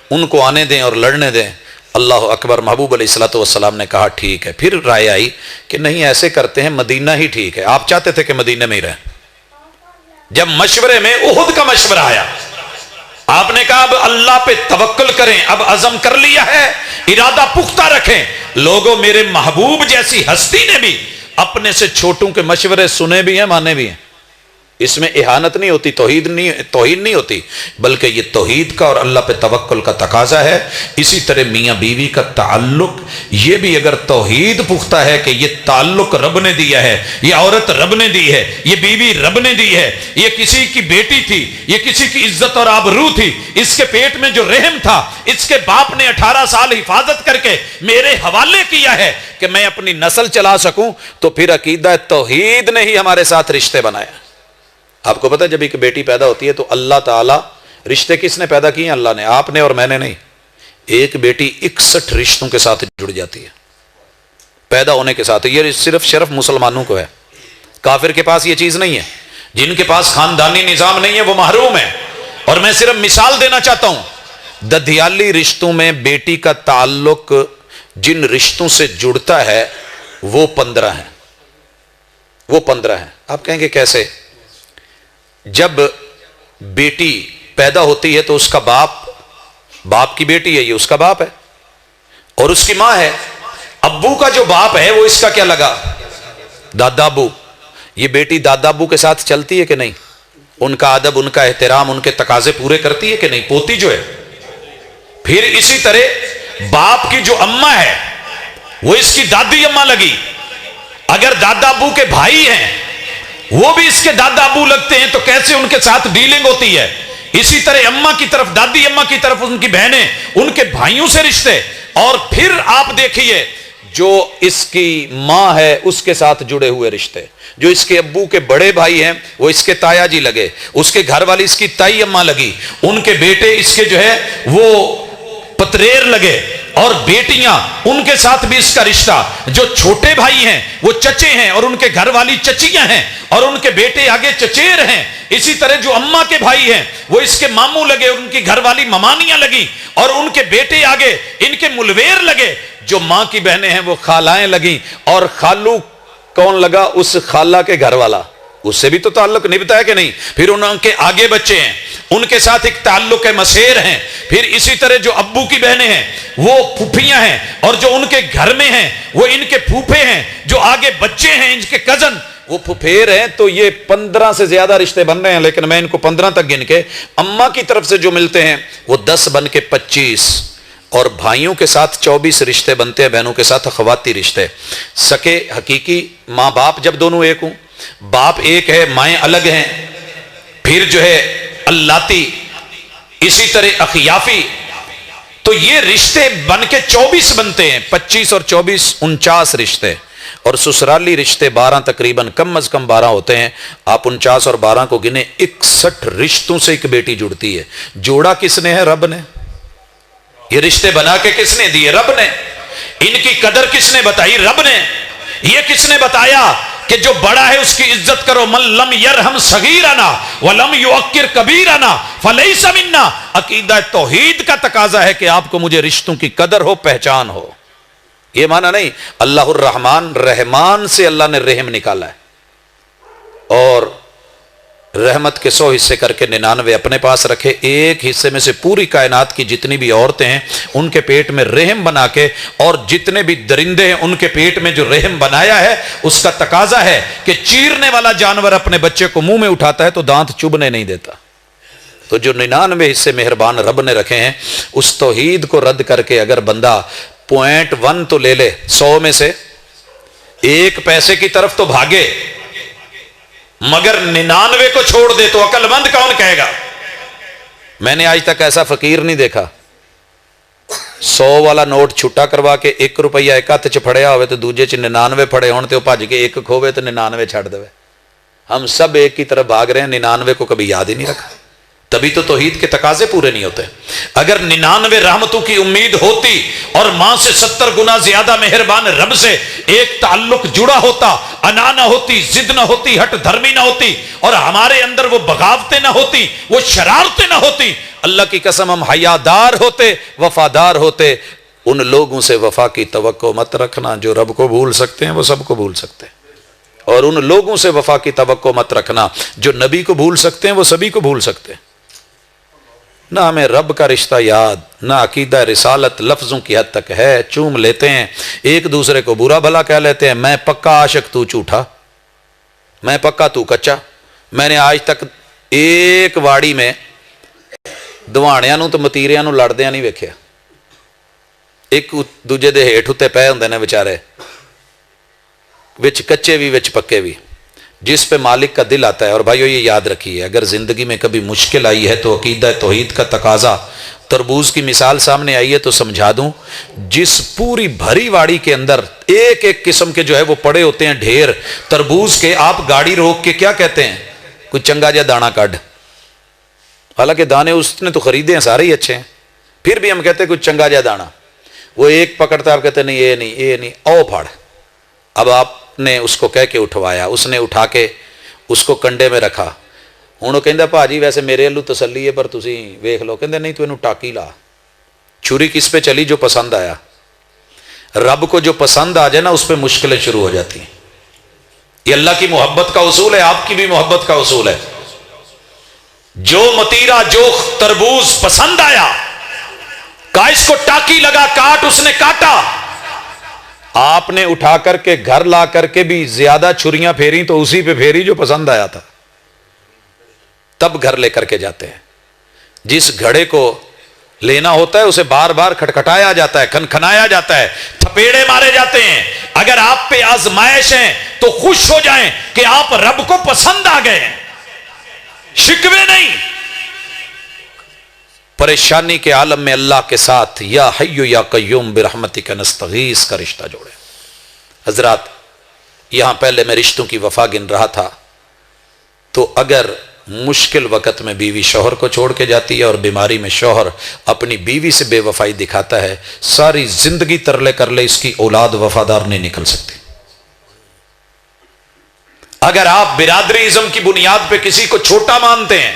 ان کو آنے دیں اور لڑنے دیں۔ اللہ اکبر۔ محبوب علیہ الصلوۃ والسلام نے کہا ٹھیک ہے۔ پھر رائے آئی کہ نہیں ایسے کرتے ہیں، مدینہ ہی ٹھیک ہے، آپ چاہتے تھے کہ مدینہ میں ہی رہیں۔ جب مشورے میں احد کا مشورہ آیا، آپ نے کہا اب اللہ پہ توکل کریں، اب عزم کر لیا ہے، ارادہ پختہ رکھیں۔ لوگوں میرے محبوب جیسی ہستی نے بھی اپنے سے چھوٹوں کے مشورے سنے بھی ہیں، مانے بھی ہیں، اس میں اہانت نہیں ہوتی، توحید نہیں ہوتی، بلکہ یہ توحید کا اور اللہ پہ توکل کا تقاضا ہے۔ اسی طرح میاں بیوی کا تعلق، یہ بھی اگر توحید پختہ ہے کہ یہ تعلق رب نے دیا ہے، یہ عورت رب نے دی ہے، یہ بیوی رب نے دی ہے، یہ کسی کی بیٹی تھی، یہ کسی کی عزت اور آبرو تھی، اس کے پیٹ میں جو رحم تھا اس کے باپ نے 18 سال حفاظت کر کے میرے حوالے کیا ہے کہ میں اپنی نسل چلا سکوں، تو پھر عقیدہ توحید نے ہی ہمارے ساتھ رشتے بنائے۔ آپ کو پتہ ہے جب ایک بیٹی پیدا ہوتی ہے تو اللہ تعالیٰ رشتے کس نے پیدا کیے ہیں؟ اللہ نے، آپ نے اور میں نے نہیں۔ ایک بیٹی 61 رشتوں کے ساتھ جڑ جاتی ہے پیدا ہونے کے ساتھ۔ یہ صرف شرف مسلمانوں کو ہے، کافر کے پاس یہ چیز نہیں ہے، جن کے پاس خاندانی نظام نہیں ہے وہ محروم ہے۔ اور میں صرف مثال دینا چاہتا ہوں، ددھیالی رشتوں میں بیٹی کا تعلق جن رشتوں سے جڑتا ہے وہ 15 ہیں، وہ 15 ہیں۔ آپ کہیں گے کیسے؟ جب بیٹی پیدا ہوتی ہے تو اس کا باپ کی بیٹی ہے، یہ اس کا باپ ہے اور اس کی ماں ہے۔ ابو کا جو باپ ہے وہ اس کا کیا لگا؟ دادا ابو۔ یہ بیٹی دادا ابو کے ساتھ چلتی ہے کہ نہیں؟ ان کا ادب، ان کا احترام، ان کے تقاضے پورے کرتی ہے کہ نہیں؟ پوتی جو ہے۔ پھر اسی طرح باپ کی جو اماں ہے وہ اس کی دادی اما لگی. اگر دادا ابو کے بھائی ہیں وہ بھی اس کے دادا ابو لگتے ہیں تو کیسے ان کے ساتھ ڈیلنگ ہوتی ہے. اسی طرح اما کی طرف, دادی اما کی طرف ان کی بہنیں, ان کے بھائیوں سے رشتے. اور پھر آپ دیکھیے جو اس کی ماں ہے اس کے ساتھ جڑے ہوئے رشتے. جو اس کے ابو کے بڑے بھائی ہیں وہ اس کے تایا جی لگے, اس کے گھر والی اس کی تائی اما لگی, ان کے بیٹے اس کے جو ہے وہ پتریر لگے, اور بیٹیاں ان کے ساتھ بھی اس کا رشتہ. جو چھوٹے بھائی ہیں وہ چچے ہیں اور ان کے گھر والی چچیاں ہیں, اور ان کے بیٹے آگے چچیر ہیں. اسی طرح جو اما کے بھائی ہیں وہ اس کے ماموں لگے, ان کی گھر والی ممانیاں لگی, اور ان کے بیٹے آگے ان کے ملویر لگے. جو ماں کی بہنیں ہیں وہ خالائیں لگیں, اور خالو کون لگا؟ اس خالہ کے گھر والا, اس سے بھی تو تعلق نبھتا ہے کہ نہیں. پھر ان کے آگے بچے ہیں, ان کے ساتھ ایک تعلق مسیر ہیں. پھر اسی طرح جو ابو کی بہنیں ہیں وہ پھوپھیاں ہیں, اور جو ان کے گھر میں ہیں وہ ان کے پھوپھے ہیں. جو آگے بچے ہیں ان کے کزن وہ پھوپھیر ہیں. تو یہ 15 سے زیادہ رشتے بن رہے ہیں, لیکن میں ان کو 15 تک گن کے, اما کی طرف سے جو ملتے ہیں وہ 10 بن کے 25, اور بھائیوں کے ساتھ 24 رشتے بنتے ہیں, بہنوں کے ساتھ اخواتی رشتے. سکے حقیقی ماں باپ جب دونوں ایک ہوں, باپ ایک ہے مائیں الگ ہیں. پھر جو ہے اللاتی, اسی طرح اخیافی. تو یہ رشتے بن کے 24 بنتے ہیں, 25 اور 24 49 رشتے. اور سسرالی رشتے 12 تقریباً, کم از کم 12 ہوتے ہیں. آپ 49 اور 12 کو گنے, 61 رشتوں سے ایک بیٹی جڑتی ہے. جوڑا کس نے ہے؟ رب نے. یہ رشتے بنا کے کس نے دیے؟ رب نے. ان کی قدر کس نے بتائی؟ رب نے. یہ کس نے بتایا کہ جو بڑا ہے اس کی عزت کرو؟ من لم یرحم صغیرنا ولم یوقر کبیرنا فلیس منا. عقیدہ توحید کا تقاضا ہے کہ آپ کو مجھے رشتوں کی قدر ہو, پہچان ہو. یہ معنی نہیں اللہ الرحمن, رحمان سے اللہ نے رحم نکالا ہے, اور رحمت کے 100 حصے کر کے 99 اپنے پاس رکھے. ایک حصے میں سے پوری کائنات کی جتنی بھی عورتیں ہیں ان کے پیٹ میں رحم بنا کے, اور جتنے بھی درندے ہیں ان کے پیٹ میں جو رحم بنایا ہے, اس کا تقاضا ہے کہ چیرنے والا جانور اپنے بچے کو منہ میں اٹھاتا ہے تو دانت چبھنے نہیں دیتا. تو جو 99 حصے مہربان رب نے رکھے ہیں, اس توحید کو رد کر کے اگر بندہ 0.1 تو لے لے 100 میں سے, 1 پیسے کی طرف تو بھاگے, مگر 99 کو چھوڑ دے تو عقل مند کون کہے گا؟ میں نے آج تک ایسا فقیر نہیں دیکھا 100 والا نوٹ چھٹا کروا کے 1 روپیہ ایک ہاتھ چ پھڑیا ہوئے تو دوجے چ 99 پھڑے ہون تے بھج کے 1 کھوے تو 99 چھڑ دے. ہم سب ایک کی طرف بھاگ رہے ہیں, 99 کو کبھی یاد ہی نہیں رکھا. تبھی تو توحید کے تقاضے پورے نہیں ہوتے. اگر 99 رحمتوں کی امید ہوتی اور ماں سے 70 گنا زیادہ مہربان رب سے ایک تعلق جڑا ہوتا, انا نہ ہوتی, ضد نہ ہوتی, ہٹ دھرمی نہ ہوتی, اور ہمارے اندر وہ بغاوتیں نہ ہوتی, وہ شرارتیں نہ ہوتی, اللہ کی قسم ہم حیادار ہوتے, وفادار ہوتے. ان لوگوں سے وفا کی توقع مت رکھنا جو رب کو بھول سکتے ہیں, وہ سب کو بھول سکتے ہیں. اور ان لوگوں سے وفا کی توقع مت رکھنا جو نبی کو بھول سکتے ہیں, وہ سبھی کو بھول سکتے ہیں. نہ ہمیں رب کا رشتہ یاد, نہ عقیدہ رسالت لفظوں کی حد تک ہے. چوم لیتے ہیں, ایک دوسرے کو برا بھلا کہہ لیتے ہیں. میں پکا عاشق تو جھوٹا, میں پکا تو کچا. میں نے آج تک ایک واڑی میں دوانیاں نو تو متیریاں نو لڑدیاں نہیں ویکھیا. ایک دوجے دے ہیٹھ اتے پے ہوندے نے بیچارے, وچ کچے بھی وچ پکے بھی, جس پہ مالک کا دل آتا ہے. اور بھائیو یہ یاد رکھیے, اگر زندگی میں کبھی مشکل آئی ہے تو عقیدہ توحید کا تقاضا, تربوز کی مثال سامنے آئی ہے تو سمجھا دوں, جس پوری بھری واڑی کے اندر ایک ایک قسم کے جو ہے وہ پڑے ہوتے ہیں ڈھیر تربوز کے, آپ گاڑی روک کے کیا کہتے ہیں؟ کوئی چنگا جا دانا کڈ. حالانکہ دانے اس نے تو خریدے ہیں, سارے ہی اچھے ہیں, پھر بھی ہم کہتے ہیں کوئی چنگا جا دانا. وہ ایک پکڑتا ہے, آپ کہتے ہیں نہیں یہ نہیں یہ نہیں, او پھڑ. اب آپ نے اس کو کہہ کے اٹھوایا, اس نے اٹھا کے اس کو کنڈے میں رکھا. ہوں وہ کہندا بھاجی ویسے میرے والوں تسلی ہے پر تسی ویکھ لو. کہندے نہیں تو اینوں ٹاکی لا. چھری کس پہ چلی؟ جو پسند آیا. رب کو جو پسند آ جائے نا اس پہ مشکلیں شروع ہو جاتی ہیں. یہ اللہ کی محبت کا اصول ہے, آپ کی بھی محبت کا اصول ہے. جو متیرا جو تربوز پسند آیا, کہا اس کو ٹاکی لگا, کاٹ, اس نے کاٹا. آپ نے اٹھا کر کے گھر لا کر کے بھی زیادہ چھریاں پھیری تو اسی پہ پھیری جو پسند آیا تھا. تب گھر لے کر کے جاتے ہیں. جس گھڑے کو لینا ہوتا ہے اسے بار بار کھٹکھٹایا جاتا ہے، کھنکھنایا جاتا ہے، تھپیڑے مارے جاتے ہیں۔ اگر آپ پہ آزمائش ہیں تو خوش ہو جائیں کہ آپ رب کو پسند آ گئے ہیں، شکوے نہیں۔ پریشانی کے عالم میں اللہ کے ساتھ یا حی یا قیوم برحمتک نستغیث کا رشتہ جوڑے۔ حضرات، یہاں پہلے میں رشتوں کی وفا گن رہا تھا، تو اگر مشکل وقت میں بیوی شوہر کو چھوڑ کے جاتی ہے اور بیماری میں شوہر اپنی بیوی سے بے وفائی دکھاتا ہے، ساری زندگی ترلے کر لے اس کی اولاد وفادار نہیں نکل سکتی۔ اگر آپ برادری ازم کی بنیاد پہ کسی کو چھوٹا مانتے ہیں،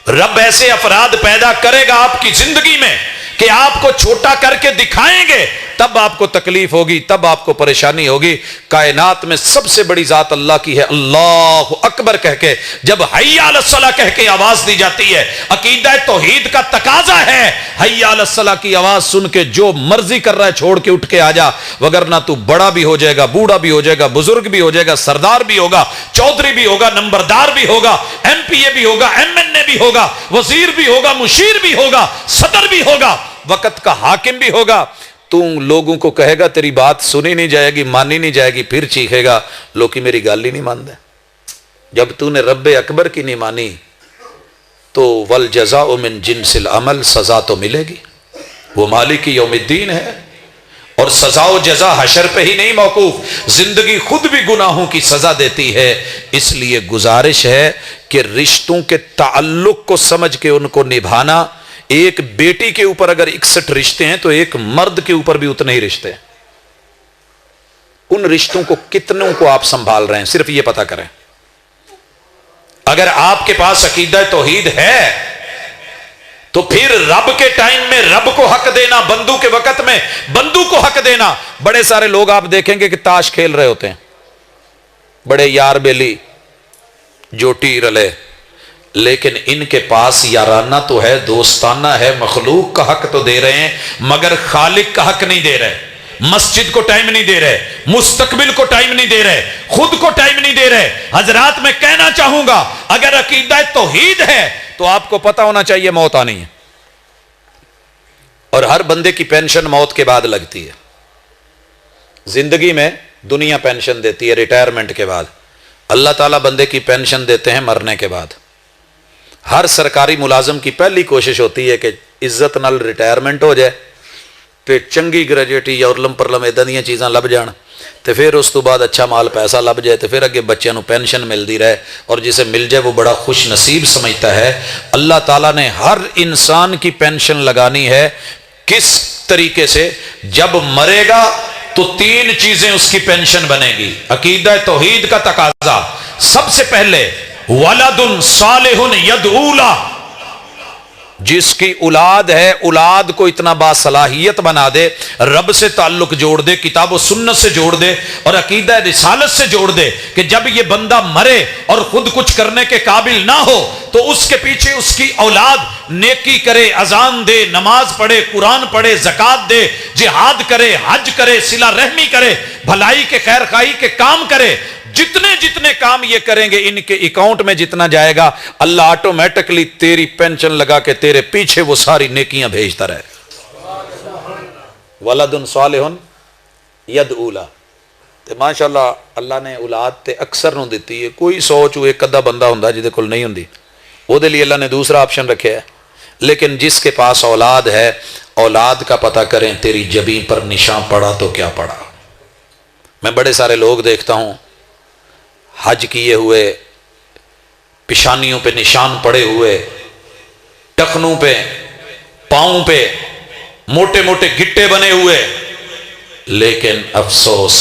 رب ایسے افراد پیدا کرے گا آپ کی زندگی میں کہ آپ کو چھوٹا کر کے دکھائیں گے، تب آپ کو تکلیف ہوگی، تب آپ کو پریشانی ہوگی۔ کائنات میں سب سے بڑی ذات اللہ کی ہے۔ اللہ اکبر کہہ کے جب حی علی الصلاۃ کہہ کے آواز دی جاتی ہے، عقیدہ توحید کا تقاضا ہے حی علی الصلاۃ کی آواز سن کے جو مرضی کر رہا ہے چھوڑ کے اٹھ کے آ جا، وگرنہ تو بڑا بھی ہو جائے گا، بوڑھا بھی ہو جائے گا، بزرگ بھی ہو جائے گا، سردار بھی ہوگا، چودھری بھی ہوگا، نمبردار بھی ہوگا، ایم پی اے بھی ہوگا، ایم این اے بھی ہوگا، وزیر بھی ہوگا، مشیر بھی ہوگا، صدر بھی ہوگا، وقت کا حاکم بھی ہوگا۔ تو لوگوں کو کہے گا تیری بات سنی نہیں جائے گی، مانی نہیں جائے گی، پھر چیخے گا لوگ کی میری گال ہی نہیں مان دے۔ جب تو نے رب اکبر کی نہیں مانی تو والجزاء من جنس العمل، سزا تو ملے گی، وہ مالک یوم الدین ہے، اور سزا و جزا حشر پہ ہی نہیں موقوف، زندگی خود بھی گناہوں کی سزا دیتی ہے۔ اس لیے گزارش ہے کہ رشتوں کے تعلق کو سمجھ کے ان کو نبھانا۔ ایک بیٹی کے اوپر اگر 61 رشتے ہیں تو ایک مرد کے اوپر بھی اتنے ہی رشتے ہیں۔ ان رشتوں کو کتنوں کو آپ سنبھال رہے ہیں، صرف یہ پتہ کریں۔ اگر آپ کے پاس عقیدہ توحید ہے تو پھر رب کے ٹائم میں رب کو حق دینا، بندو کے وقت میں بندو کو حق دینا۔ بڑے سارے لوگ آپ دیکھیں گے کہ تاش کھیل رہے ہوتے ہیں، بڑے یار بیلی جوٹی رلے، لیکن ان کے پاس یارانہ تو ہے، دوستانہ ہے، مخلوق کا حق تو دے رہے ہیں مگر خالق کا حق نہیں دے رہے، مسجد کو ٹائم نہیں دے رہے، مستقبل کو ٹائم نہیں دے رہے، خود کو ٹائم نہیں دے رہے۔ حضرات میں کہنا چاہوں گا اگر عقیدہ توحید ہے تو آپ کو پتہ ہونا چاہیے موت آنی ہے، اور ہر بندے کی پینشن موت کے بعد لگتی ہے۔ زندگی میں دنیا پینشن دیتی ہے ریٹائرمنٹ کے بعد، اللہ تعالیٰ بندے کی پینشن دیتے ہیں مرنے کے بعد۔ ہر سرکاری ملازم کی پہلی کوشش ہوتی ہے کہ عزت نال ریٹائرمنٹ ہو جائے، تے چنگی گریجویٹی یا ارلم پرلم ادا دیا چیزاں لب جان، تے پھر اس تو بعد اچھا مال پیسہ لب جائے، تے پھر اگے بچوں کو پینشن ملتی رہے، اور جسے مل جائے وہ بڑا خوش نصیب سمجھتا ہے۔ اللہ تعالیٰ نے ہر انسان کی پینشن لگانی ہے۔ کس طریقے سے؟ جب مرے گا تو 3 چیزیں اس کی پینشن بنے گی۔ عقیدہ توحید کا تقاضا، سب سے پہلے ولد صالح یدعو لہ، جس کی اولاد ہے اولاد کو اتنا باصلاحیت بنا دے، رب سے تعلق جوڑ دے، کتاب و سنت سے جوڑ دے اور عقیدہ رسالت سے جوڑ دے کہ جب یہ بندہ مرے اور خود کچھ کرنے کے قابل نہ ہو تو اس کے پیچھے اس کی اولاد نیکی کرے، اذان دے، نماز پڑھے، قرآن پڑھے، زکوٰۃ دے، جہاد کرے، حج کرے، صلہ رحمی کرے، بھلائی کے خیر خواہی کے کام کرے۔ جتنے کام یہ کریں گے ان کے اکاؤنٹ میں جتنا جائے گا، اللہ آٹومیٹکلی تیری پینشن لگا کے تیرے پیچھے وہ ساری نیکیاں بھیجتا رہے۔ ولد صالح یدعو لہ، تے ماشاءاللہ اللہ نے اولاد تے اکثر نوں دیتی ہے۔ کوئی 100 ایک ادھا بندہ ہوندا جہدے کول نہیں ہوندی، وہ دے لیے اللہ نے دوسرا آپشن رکھا ہے۔ لیکن جس کے پاس اولاد ہے، اولاد کا پتہ کریں تیری جبیں پر نشان پڑا تو کیا پڑا۔ میں بڑے سارے لوگ دیکھتا ہوں حج کیے ہوئے، پیشانیوں پہ نشان پڑے ہوئے، ٹخنوں پہ، پاؤں پہ موٹے موٹے گٹے بنے ہوئے، لیکن افسوس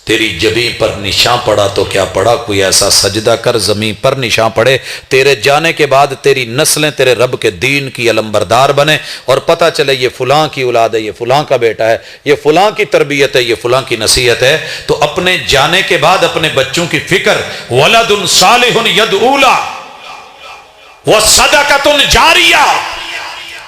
تیری جبیں پر نشان پڑا تو کیا پڑا۔ کوئی ایسا سجدہ کر زمین پر نشان پڑے، تیرے جانے کے بعد تیری نسلیں تیرے رب کے دین کی علمبردار بنے، اور پتہ چلے یہ فلاں کی اولاد ہے، یہ فلاں کا بیٹا ہے، یہ فلاں کی تربیت ہے، یہ فلاں کی نصیحت ہے۔ تو اپنے جانے کے بعد اپنے بچوں کی فکر، ولد صالح یدعو لہ وصدقۃ جاریہ،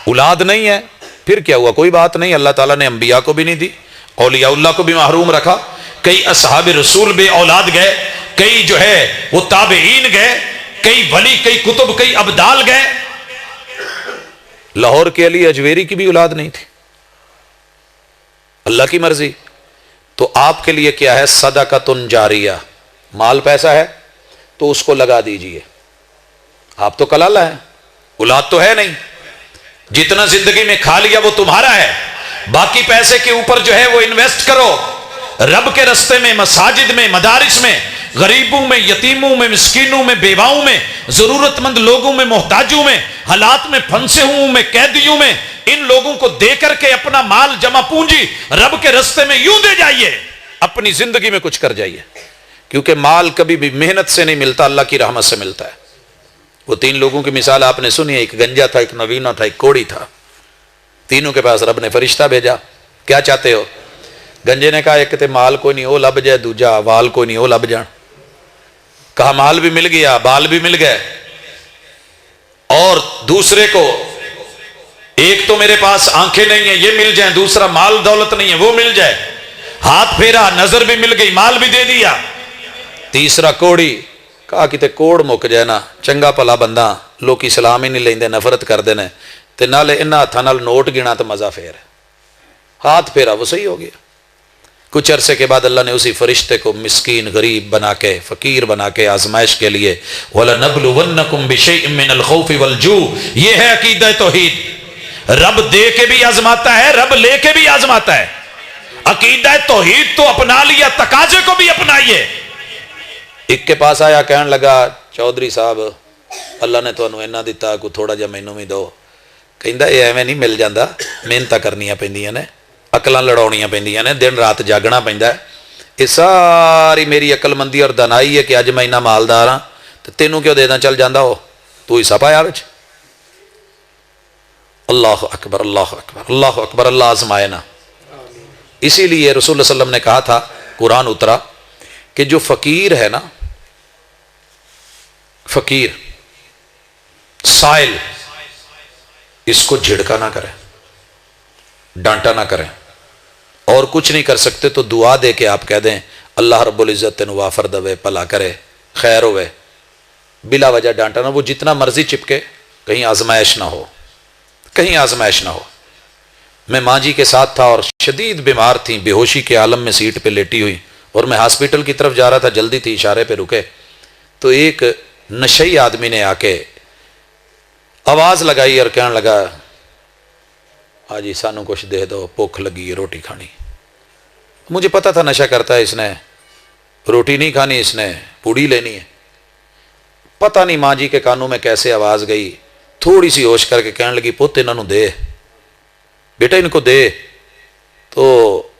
اولاد نہیں ہے پھر کیا ہوا، کوئی بات نہیں، اللہ تعالیٰ نے انبیاء کو بھی نہیں دی، اولیاء اللہ کو بھی محروم رکھا۔ کئی اصحاب رسول بے اولاد گئے، کئی جو ہے وہ تابعین گئے، کئی ولی، کئی کتب، کئی ابدال گئے، لاہور کے علی اجویری کی بھی اولاد نہیں تھی، اللہ کی مرضی۔ تو آپ کے لیے کیا ہے؟ صدقۃ جاریہ، مال پیسہ ہے تو اس کو لگا دیجئے۔ آپ تو کلالہ ہیں، اولاد تو ہے نہیں، جتنا زندگی میں کھا لیا وہ تمہارا ہے، باقی پیسے کے اوپر جو ہے وہ انویسٹ کرو، رب کے رستے میں، مساجد میں، مدارس میں، غریبوں میں، یتیموں میں، مسکینوں میں، بیواؤں میں، ضرورت مند لوگوں میں، محتاجوں میں، حالات میں پھنسے ہوں میں، قیدیوں میں، ان لوگوں کو دے کر کے اپنا مال جمع پونجی رب کے رستے میں یوں دے جائیے، اپنی زندگی میں کچھ کر جائیے، کیونکہ مال کبھی بھی محنت سے نہیں ملتا، اللہ کی رحمت سے ملتا ہے۔ وہ 3 لوگوں کی مثال آپ نے سنی ہے، ایک گنجا تھا، ایک نوینا تھا، ایک کوڑی تھا، تینوں کے پاس رب نے فرشتہ بھیجا، کیا چاہتے ہو؟ گنجے نے کہا ایک تے مال کوئی نہیں وہ لب جائے، دوجا وال کوئی نہیں وہ لب جان۔ کہا مال بھی مل گیا، بال بھی مل گئے، اور دوسرے کو ایک تو میرے پاس آنکھیں نہیں ہیں یہ مل جائیں، دوسرا مال دولت نہیں ہے وہ مل جائے، ہاتھ پھیرا نظر بھی مل گئی، مال بھی دے دیا، تیسرا کوڑی، کہا کہ تے کوڑ مک جائے نا، چنگا پلا بندہ، لوکی سلام ہی نہیں لیندے، نفرت کر دینے، تے نالے انہاں ہاتھاں نال نوٹ گنا تو مزہ پھیر، ہاتھ پھیرا وہ صحیح ہو گیا۔ کچھ عرصے کے بعد اللہ نے اسی فرشتے کو مسکین غریب بنا کے، فقیر بنا کے آزمائش کے لیے، وَلَنَبْلُوَنَّكُمْ بِشَيْءٍ مِّنَ الْخَوْفِ وَالْجُوعِ، یہ ہے عقیدہ توحید۔ رب دے کے بھی آزماتا ہے، رب لے کے بھی آزماتا ہے۔ عقیدہ توحید تو اپنا لیا، تقاضے کو بھی اپنائیے۔ ایک کے پاس آیا، کہنے لگا چودھری صاحب اللہ نے تو انہوں اینا دیتا، کو تھوڑا جا مینوں بھی دو۔ کہندا یہ ایویں نہیں مل جاندہ، محنتاں کرنیاں پیندیاں نے، عقلاں لڑاونیاں پیندیاں نے، دن رات جاگنا پیندا ہے۔ یہ ساری میری عقل مندی اور دانائی ہے کہ اج میں اتنا مالدار ہاں تو تینوں کیوں دے داں، چل جاندہ ہو تو حصہ پایا وچ۔ اللہ اکبر، اللہ اکبر، اللہ اکبر، اللہ آزمائے نا۔ اسی لیے رسول اللہ صلی اللہ علیہ وسلم نے کہا تھا، قرآن اترا کہ جو فقیر ہے نا، فقیر سائل، اس کو جھڑکا نہ کریں، ڈانٹا نہ کریں، اور کچھ نہیں کر سکتے تو دعا دے کے آپ کہہ دیں اللہ رب العزت تینوں وافر دوے، پلا کرے، خیر ہوئے، بلا وجہ ڈانٹا نہ، وہ جتنا مرضی چپکے، کہیں آزمائش نہ ہو، کہیں آزمائش نہ ہو۔ میں ماں جی کے ساتھ تھا اور شدید بیمار تھیں، بے ہوشی کے عالم میں سیٹ پہ لیٹی ہوئی، اور میں ہاسپٹل کی طرف جا رہا تھا، جلدی تھی، اشارے پہ رکے تو ایک نشئی آدمی نے آ کے آواز لگائی اور کہنے لگا آجی سانو کچھ دے دو، بھوک لگی ہے، روٹی کھانی۔ مجھے پتا تھا نشہ کرتا ہے، اس نے روٹی نہیں کھانی، اس نے پوڑی لینی ہے۔ پتہ نہیں ماں جی کے کانوں میں کیسے آواز گئی، تھوڑی سی ہوش کر کے کہنے لگی پوت انہوں دے، بیٹا ان کو دے۔ تو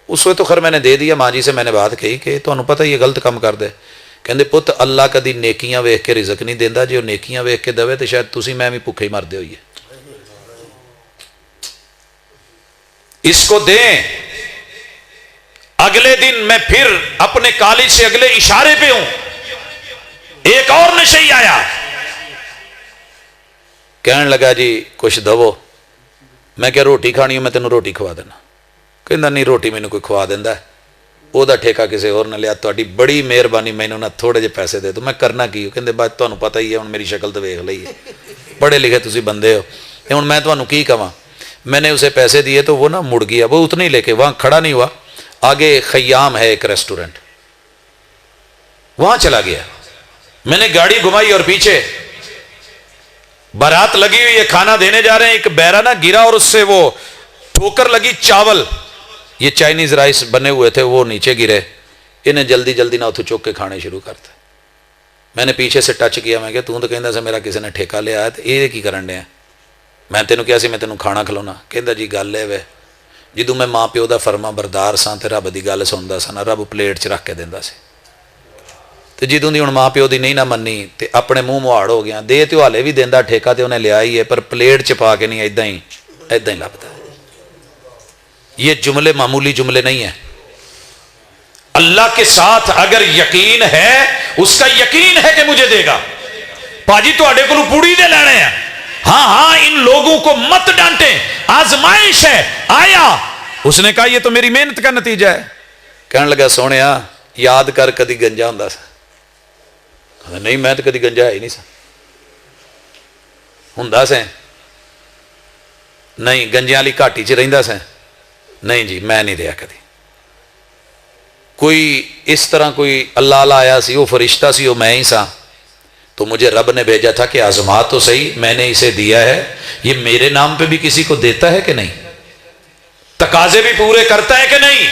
اس وقت تو خیر میں نے دے دیا، ماں جی سے میں نے بات کہی کہ تو انہوں پتہ یہ غلط کام کر دے۔ کہندے پت اللہ کدی نیکیاں ویکھ کے رزق نہیں دیندا، جو نیکیاں ویکھ کے دوے تو شاید تسی میں بھی بھوکے ہی مردے ہوئیے۔ اس کو دیں۔ اگلے دن میں پھر اپنے کالج سے اگلے اشارے پہ ہوں، ایک اور نشئی آیا، کہنے لگا جی کچھ دو۔ میں کیا روٹی کھانی ہوں، میں تینوں روٹی کھوا دینا۔ کہندا نہیں روٹی مینوں کوئی کھوا دیندا ہے، او دا ٹھیکہ کسی اور نہ لیا، تہاڈی بڑی مہربانی، مینوں نہ تھوڑے جے پیسے دے دو، میں کرنا کی ہو۔ کہندے بات تانوں پتہ ہی ہے، ہن میری شکل تو ویکھ لئی ہے، پڑھے لکھے تسی بندے ہو، ہن میں تانوں کی کہاں۔ میں نے اسے پیسے دیے تو وہ نہ مڑ گیا، وہ اتنے ہی لے کے وہاں کھڑا نہیں ہوا، آگے خیام ہے ایک ریسٹورنٹ، وہاں چلا گیا۔ میں نے گاڑی گھمائی اور پیچھے بارات لگی ہوئی ہے، کھانا دینے جا رہے ہیں، ایک بیرا نہ گرا اور اس سے وہ ٹھوکر لگی، چاول یہ چائنیز رائس بنے ہوئے تھے وہ نیچے گرے، انہیں جلدی جلدی نہ اتھو چوک کے کھانے شروع کرتے۔ میں نے پیچھے سے ٹچ کیا، میں کہ تو کہندا سے میرا کسی نے ٹھیکہ لیا ہے، تو یہ کی کرن دیا، میں تینوں کیا سی میں تینوں کھانا کھلاونا۔ کہندا جی گل ہے وے جدوں میں ماں پیو دا فرما بردار ساں تے رب دی گل سندا سا نا، رب پلیٹ چ رکھ کے دیندا سی، تے جدوں دی ہن ماں پیو دی نہیں نہ منی تے اپنے منہ مہاڑ ہو گیا، دے تے حالے بھی دیندا ٹھیکہ تے انہیں لیا ہی ہے، پر پلیٹ چ پا کے نہیں، ایداں ہی لبدا ہے۔ یہ جملے معمولی جملے نہیں ہیں۔ اللہ کے ساتھ اگر یقین ہے، اس کا یقین ہے کہ مجھے دے گا۔ پاجی تواڈے کولوں پوڑی دے لینے ہیں، ہاں ان لوگوں کو مت ڈانٹیں، آزمائش ہے۔ آیا اس نے کہا یہ تو میری محنت کا نتیجہ ہے۔ کہنے لگا سونیا یاد کر کدی گنجا ہوندا سا۔ نہیں میں تو کدی گنجا ہے ہی نہیں سا، ہوندا سے نہیں گنجیاں والی گھاٹی چ رہندا سا؟ نہیں جی میں نہیں رہا کدی۔ کوئی اس طرح کوئی اللہ والا آیا سی، وہ فرشتہ سی، وہ میں ہی سا، تو مجھے رب نے بھیجا تھا کہ آزما تو صحیح، میں نے اسے دیا ہے، یہ میرے نام پہ بھی کسی کو دیتا ہے کہ نہیں؟ تقاضے بھی پورے کرتا ہے کہ نہیں؟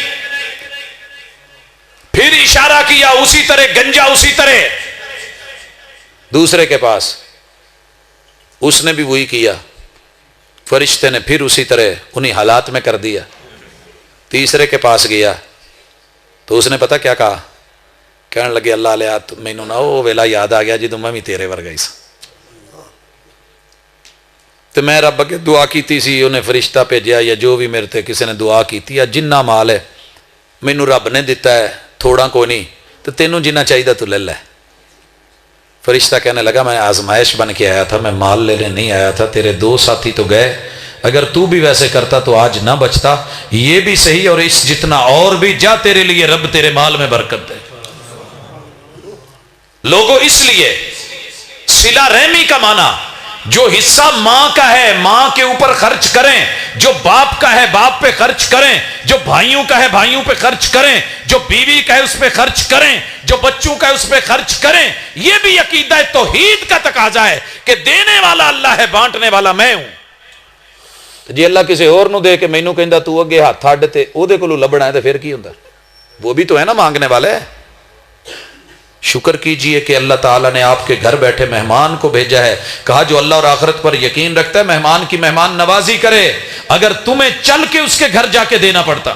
پھر اشارہ کیا اسی طرح گنجا اسی طرح دوسرے کے پاس، اس نے بھی وہی کیا، فرشتے نے پھر اسی طرح انہی حالات میں کر دیا۔ تیسرے کے پاس گیا تو اس نے پتہ کیا کہا؟ کہنے لگے اللہ علیہ مینوں نہ وہ ویلا یاد آ گیا جدوں میں بھی تیرے ورگا ہی سا، تو میں رب اگے دعا کیتی سی، انہیں فرشتہ بھیجیا یا جو بھی میرے تے کسی نے دعا کیتی ہے، جنہ مال ہے مینوں رب نے دیتا ہے، تھوڑا کوئی نہیں، تو تینوں جنہ چاہیے تو لے لے۔ فرشتہ کہنے لگا میں آزمائش بن کے آیا تھا، میں مال لینے نہیں آیا تھا، تیرے دو ساتھی تو گئے، اگر تو بھی ویسے کرتا تو آج نہ بچتا، یہ بھی صحیح اور اس جتنا اور بھی، جا تیرے لیے رب تیرے مال میں برکت دے۔ لوگوں اس لیے صلہ رحمی کا معنی جو حصہ ماں کا ہے ماں کے اوپر خرچ کریں، جو باپ کا ہے باپ پہ خرچ کریں، جو بھائیوں کا ہے بھائیوں پہ خرچ کریں، جو بیوی کا ہے اس پہ خرچ کریں، جو بچوں کا ہے اس پہ خرچ کریں، یہ بھی عقیدہ توحید کا تقاضا ہے کہ دینے والا اللہ ہے، بانٹنے والا میں ہوں۔ جی اللہ کسی اور نو دے کے مینوں کہندا تو اگے ہاتھ اڈ تے او دے کولوں لبنا ہے تے پھر کی ہوندا؟ وہ بھی تو ہے نا مانگنے والا ہے۔ شکر کیجئے کہ اللہ تعالیٰ نے آپ کے گھر بیٹھے مہمان کو بھیجا ہے، کہا جو اللہ اور آخرت پر یقین رکھتا ہے مہمان کی مہمان نوازی کرے۔ اگر تمہیں چل کے اس کے گھر جا کے دینا پڑتا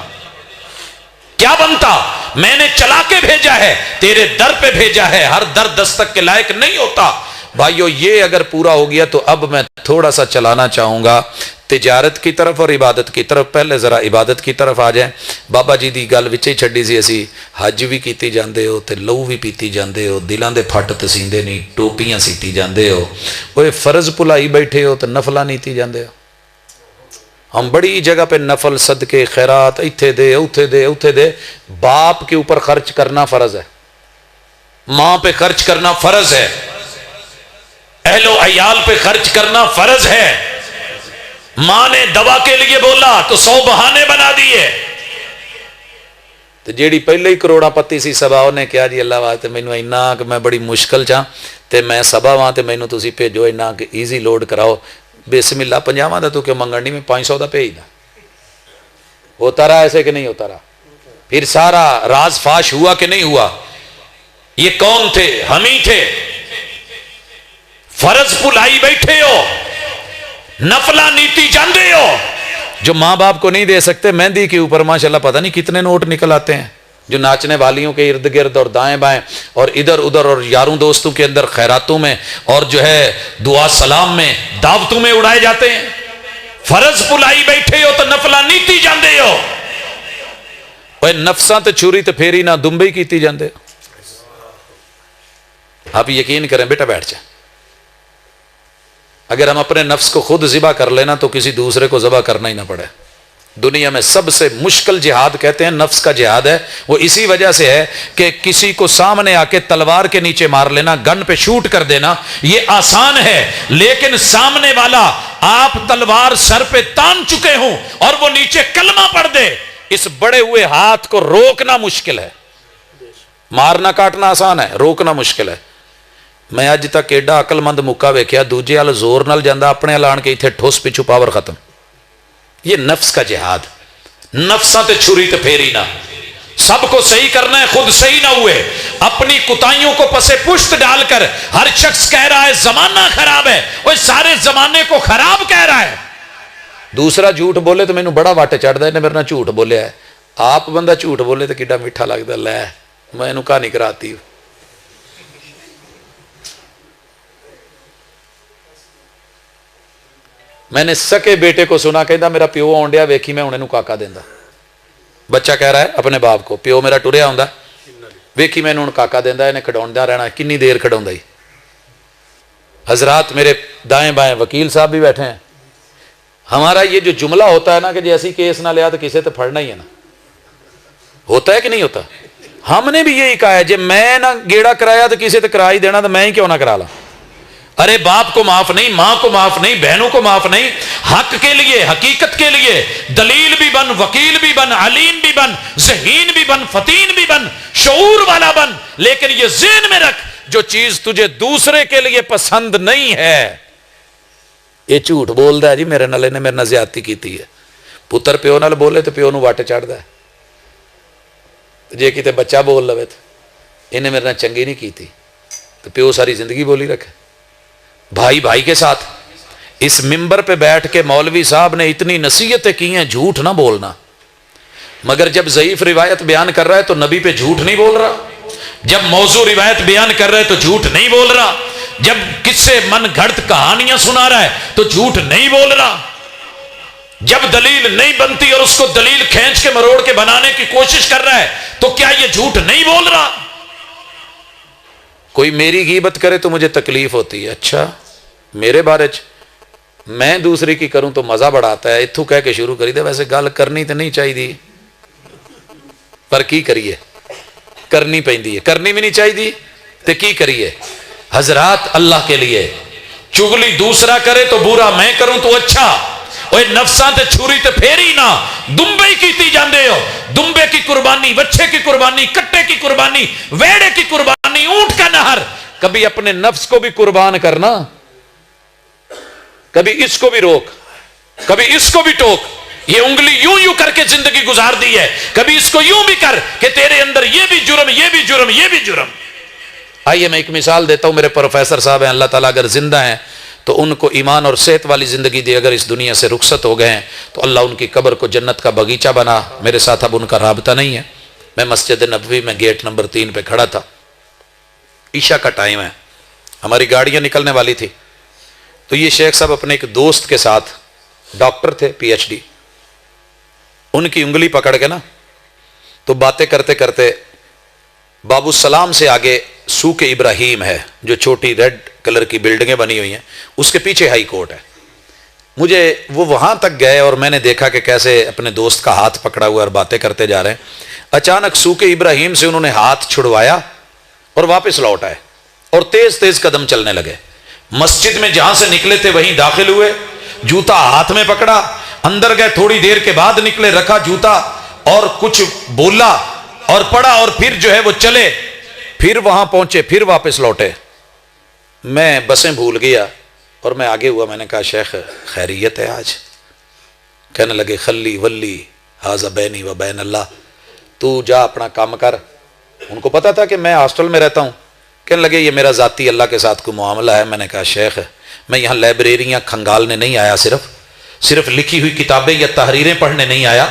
کیا بنتا؟ میں نے چلا کے بھیجا ہے، تیرے در پہ بھیجا ہے، ہر در دستک کے لائق نہیں ہوتا۔ بھائیو یہ اگر پورا ہو گیا تو اب میں تھوڑا سا چلانا چاہوں گا تجارت کی طرف اور عبادت کی طرف۔ پہلے ذرا عبادت کی طرف آ جائیں۔ بابا جی دی گل وچے چھڈی سی، اسی حج بھی کیتی جاندے ہو تے لہو بھی پیتی جاندے ہو، دلاں دے پھٹ تسیندے نہیں، ٹوپیاں سیتی جاندے ہو، اوے فرض بھلائی بیٹھے ہو تے نفلاں نیتی جاندے ہو۔ ہم بڑی جگہ پہ نفل صدقے خیرات ایتھے دے اوتھے دے اوتھے دے۔ باپ کے اوپر خرچ کرنا فرض ہے، ماں پہ خرچ کرنا فرض ہے، اہل و عیال پہ خرچ کرنا فرض ہے۔ ماں نے دوا کے لیے بولا تو 100 بہانے بنا دیے۔ تو جیڑی پہلے ہی کروڑا پتی سی سبا نے کہا جی اللہ واسطے مینوں اینا کہ میں بڑی مشکل چاں تے میں سبا واں تے مینوں تسی بھیجو اینا کہ ایزی لوڈ کراؤ، بسم اللہ 50 دا تو کیوں منگنی، میں 500 دا بھیج دا۔ ہوتا رہا ایسے کہ نہیں ہوتا رہا؟ پھر سارا راز فاش ہوا کہ نہیں ہوا؟ یہ کون تھے؟ ہم ہی تھے۔ فرض بھلائی بیٹھے ہو، نفلہ نیتی جاندے ہو۔ جو ماں باپ کو نہیں دے سکتے، مہندی کے اوپر ماشاءاللہ پتہ نہیں کتنے نوٹ نکل آتے ہیں، جو ناچنے والیوں کے ارد گرد اور دائیں بائیں اور ادھر ادھر اور یاروں دوستوں کے اندر خیراتوں میں اور جو ہے دعا سلام میں دعوتوں میں اڑائے جاتے ہیں۔ فرض بھلائی بیٹھے ہو تو نفلہ نیتی جاندے ہو۔ اوے نفساں تے چھری تے پھیری نہ دمبئی کیتی جاندے ہو۔ آپ یقین کریں بیٹا بیٹھ جائیں، اگر ہم اپنے نفس کو خود ذبح کر لینا تو کسی دوسرے کو ذبح کرنا ہی نہ پڑے۔ دنیا میں سب سے مشکل جہاد کہتے ہیں نفس کا جہاد ہے، وہ اسی وجہ سے ہے کہ کسی کو سامنے آ کے تلوار کے نیچے مار لینا، گن پہ شوٹ کر دینا یہ آسان ہے، لیکن سامنے والا آپ تلوار سر پہ تان چکے ہوں اور وہ نیچے کلمہ پڑھ دے، اس بڑے ہوئے ہاتھ کو روکنا مشکل ہے۔ مارنا کاٹنا آسان ہے، روکنا مشکل ہے۔ میں اج تک ایڈا عقل مند موقع ویکھیا دوجے وال زور نال جاندا، اپنے لان کے ایتھے ٹھوس پچھو پاور ختم۔ یہ نفس کا جہاد، نفساں تے چھری تے پھیری نہ، سب کو صحیح کرنا ہے، خود صحیح نہ ہوئے، اپنی کوتاہیوں کو پسے پشت ڈال کر ہر شخص کہہ رہا ہے زمانہ خراب ہے، وہ سارے زمانے کو خراب کہہ رہا ہے۔ دوسرا جھوٹ بولے تو مینوں بڑا وٹ چڑھدا ہے، نے میرے نال جھوٹ بولیا ہے۔ آپ بندہ جھوٹ بولے تو کڈا میٹھا لگدا، لے میں اینوں کہانی کراتی۔ میں نے سکے بیٹے کو سنا کہندا میرا پیو آن ڈیا ویکھی میں انہوں کاکا دیندا۔ بچہ کہہ رہا ہے اپنے باپ کو پیو میرا ٹریا ہوندا ویکھی میں انہوں کاکا دیندا، انہیں کھڈاوندا رہنا، کنی دیر کھڈاوندا ہی۔ حضرات میرے دائیں بائیں وکیل صاحب بھی بیٹھے ہیں، ہمارا یہ جو جملہ ہوتا ہے نا کہ جیسی کیس نہ لیا تو کسے تو پھڑنا ہی ہے نا، ہوتا ہے کہ نہیں ہوتا؟ ہم نے بھی یہی کہا ہے جی میں نہ گیڑا کرایا تو کسے تو کرا ہی دینا، تو میں ہی کیوں نہ کرا لا۔ ارے باپ کو معاف نہیں، ماں کو معاف نہیں، بہنوں کو معاف نہیں، حق کے لیے، حقیقت کے لیے دلیل بھی بن، وکیل بھی بن، علیم بھی بن، ذہین بھی بن، فتین بھی بن، شعور والا بن، لیکن یہ ذہن میں رکھ جو چیز تجھے دوسرے کے لیے پسند نہیں ہے، یہ جھوٹ بول رہا ہے جی میرے نال نے میرے نال زیادتی کیتی ہے، پتر پیو نال بولے تو پیو نو وٹ چڑھدا ہے، جے کتے بچہ بول لوے تو انہیں میرے نال چنگی نہیں کیتی تو پیو ساری زندگی بولی رکھے۔ بھائی بھائی کے ساتھ اس ممبر پہ بیٹھ کے مولوی صاحب نے اتنی نصیحتیں کی ہیں، جھوٹ نہ بولنا، مگر جب ضعیف روایت بیان کر رہا ہے تو نبی پہ جھوٹ نہیں بول رہا، جب موضوع روایت بیان کر رہا ہے تو جھوٹ نہیں بول رہا، جب کس سے من گھڑت کہانیاں سنا رہا ہے تو جھوٹ نہیں بول رہا، جب دلیل نہیں بنتی اور اس کو دلیل کھینچ کے مروڑ کے بنانے کی کوشش کر رہا ہے تو کیا یہ جھوٹ نہیں بول رہا؟ کوئی میری غیبت کرے تو مجھے تکلیف ہوتی ہے، اچھا میرے بارے میں دوسری کی کروں تو مزہ بڑا آتا ہے، اتھو کہہ کے شروع کری دے، ویسے گل کرنی تو نہیں چاہیے دی پر کی کریے، کرنی پیندی ہے، کرنی بھی نہیں چاہیے دی تو کی کریے۔ حضرات اللہ کے لیے چگلی دوسرا کرے تو برا، میں کروں تو اچھا، اوے نفساں تے چھری تے پھیری نہ، دمبے کیتی جاندے ہو، دمبے کی قربانی، بچے کی قربانی، کٹے کی قربانی، ویڑے کی قربانی، اونٹ کا نہر، کبھی اپنے نفس کو بھی قربان کرنا، کبھی اس کو بھی روک، کبھی اس کو بھی ٹوک، یہ انگلی یوں یوں کر کے زندگی گزار دی ہے، کبھی اس کو یوں بھی کر کہ تیرے اندر یہ بھی جرم، یہ بھی جرم، یہ بھی جرم۔ آئیے میں ایک مثال دیتا ہوں، میرے پروفیسر صاحب ہیں، اللہ تعالیٰ اگر زندہ ہیں تو ان کو ایمان اور صحت والی زندگی دی، اگر اس دنیا سے رخصت ہو گئے ہیں تو اللہ ان کی قبر کو جنت کا باغیچہ بنا۔ میرے ساتھ اب ان کا رابطہ نہیں ہے، میں مسجد نبوی میں گیٹ نمبر 3 پہ کھڑا تھا، عشاء کا ٹائم ہے، ہماری گاڑیاں نکلنے والی تھی، تو یہ شیخ صاحب اپنے ایک دوست کے ساتھ، ڈاکٹر تھے PhD، ان کی انگلی پکڑ کے نا تو باتیں کرتے کرتے بابو السلام سے آگے سوق ابراہیم ہے، جو چھوٹی ریڈ کلر کی بلڈنگیں بنی ہوئی ہیں، اس کے پیچھے ہائی کورٹ ہے، مجھے وہ وہاں تک گئے اور میں نے دیکھا کہ کیسے اپنے دوست کا ہاتھ پکڑا ہوا اور باتیں کرتے جا رہے ہیں، اچانک سوق ابراہیم سے انہوں نے ہاتھ چھڑوایا اور واپس لوٹ آئے اور تیز تیز قدم چلنے لگے، مسجد میں جہاں سے نکلے تھے وہیں داخل ہوئے، جوتا ہاتھ میں پکڑا، اندر گئے، تھوڑی دیر کے بعد نکلے، رکھا جوتا اور کچھ بولا اور پڑھا اور پھر جو ہے وہ چلے، پھر وہاں پہنچے، پھر واپس لوٹے۔ میں بسیں بھول گیا اور میں آگے ہوا، میں نے کہا شیخ خیریت ہے آج؟ کہنے لگے خلی ولی ھذا بینی و بین اللہ، تو جا اپنا کام کر۔ ان کو پتا تھا کہ میں ہاسٹل میں رہتا ہوں، کہنے لگے یہ میرا ذاتی اللہ کے ساتھ کوئی معاملہ ہے۔ میں نے کہا شیخ میں یہاں لائبریریاں کھنگالنے نہیں آیا، صرف لکھی ہوئی کتابیں یا تحریریں پڑھنے نہیں آیا،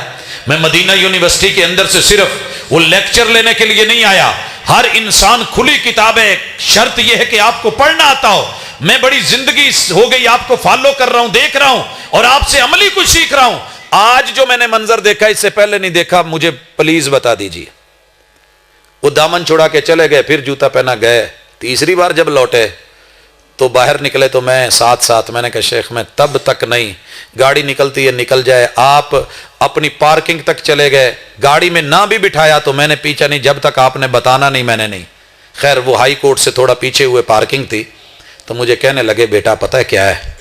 میں مدینہ یونیورسٹی کے اندر سے صرف وہ لیکچر لینے کے لیے نہیں آیا، ہر انسان کھلی کتاب ہے، شرط یہ ہے کہ آپ کو پڑھنا آتا ہو۔ میں بڑی زندگی ہو گئی آپ کو فالو کر رہا ہوں، دیکھ رہا ہوں اور آپ سے عملی کچھ سیکھ رہا ہوں، آج جو میں نے منظر دیکھا اس سے پہلے نہیں دیکھا، مجھے پلیز بتا دیجیے۔ وہ دامن چھڑا کے چلے گئے، پھر جوتا پہنا گئے، تیسری بار جب لوٹے تو باہر نکلے تو میں ساتھ میں نے کہا شیخ میں تب تک نہیں، گاڑی نکلتی ہے نکل جائے، آپ اپنی پارکنگ تک چلے گئے، گاڑی میں نہ بھی بٹھایا تو میں نے پیچھا نہیں، جب تک آپ نے بتانا نہیں میں نے نہیں۔ خیر وہ ہائی کورٹ سے تھوڑا پیچھے ہوئے پارکنگ تھی، تو مجھے کہنے لگے بیٹا پتہ ہے کیا ہے،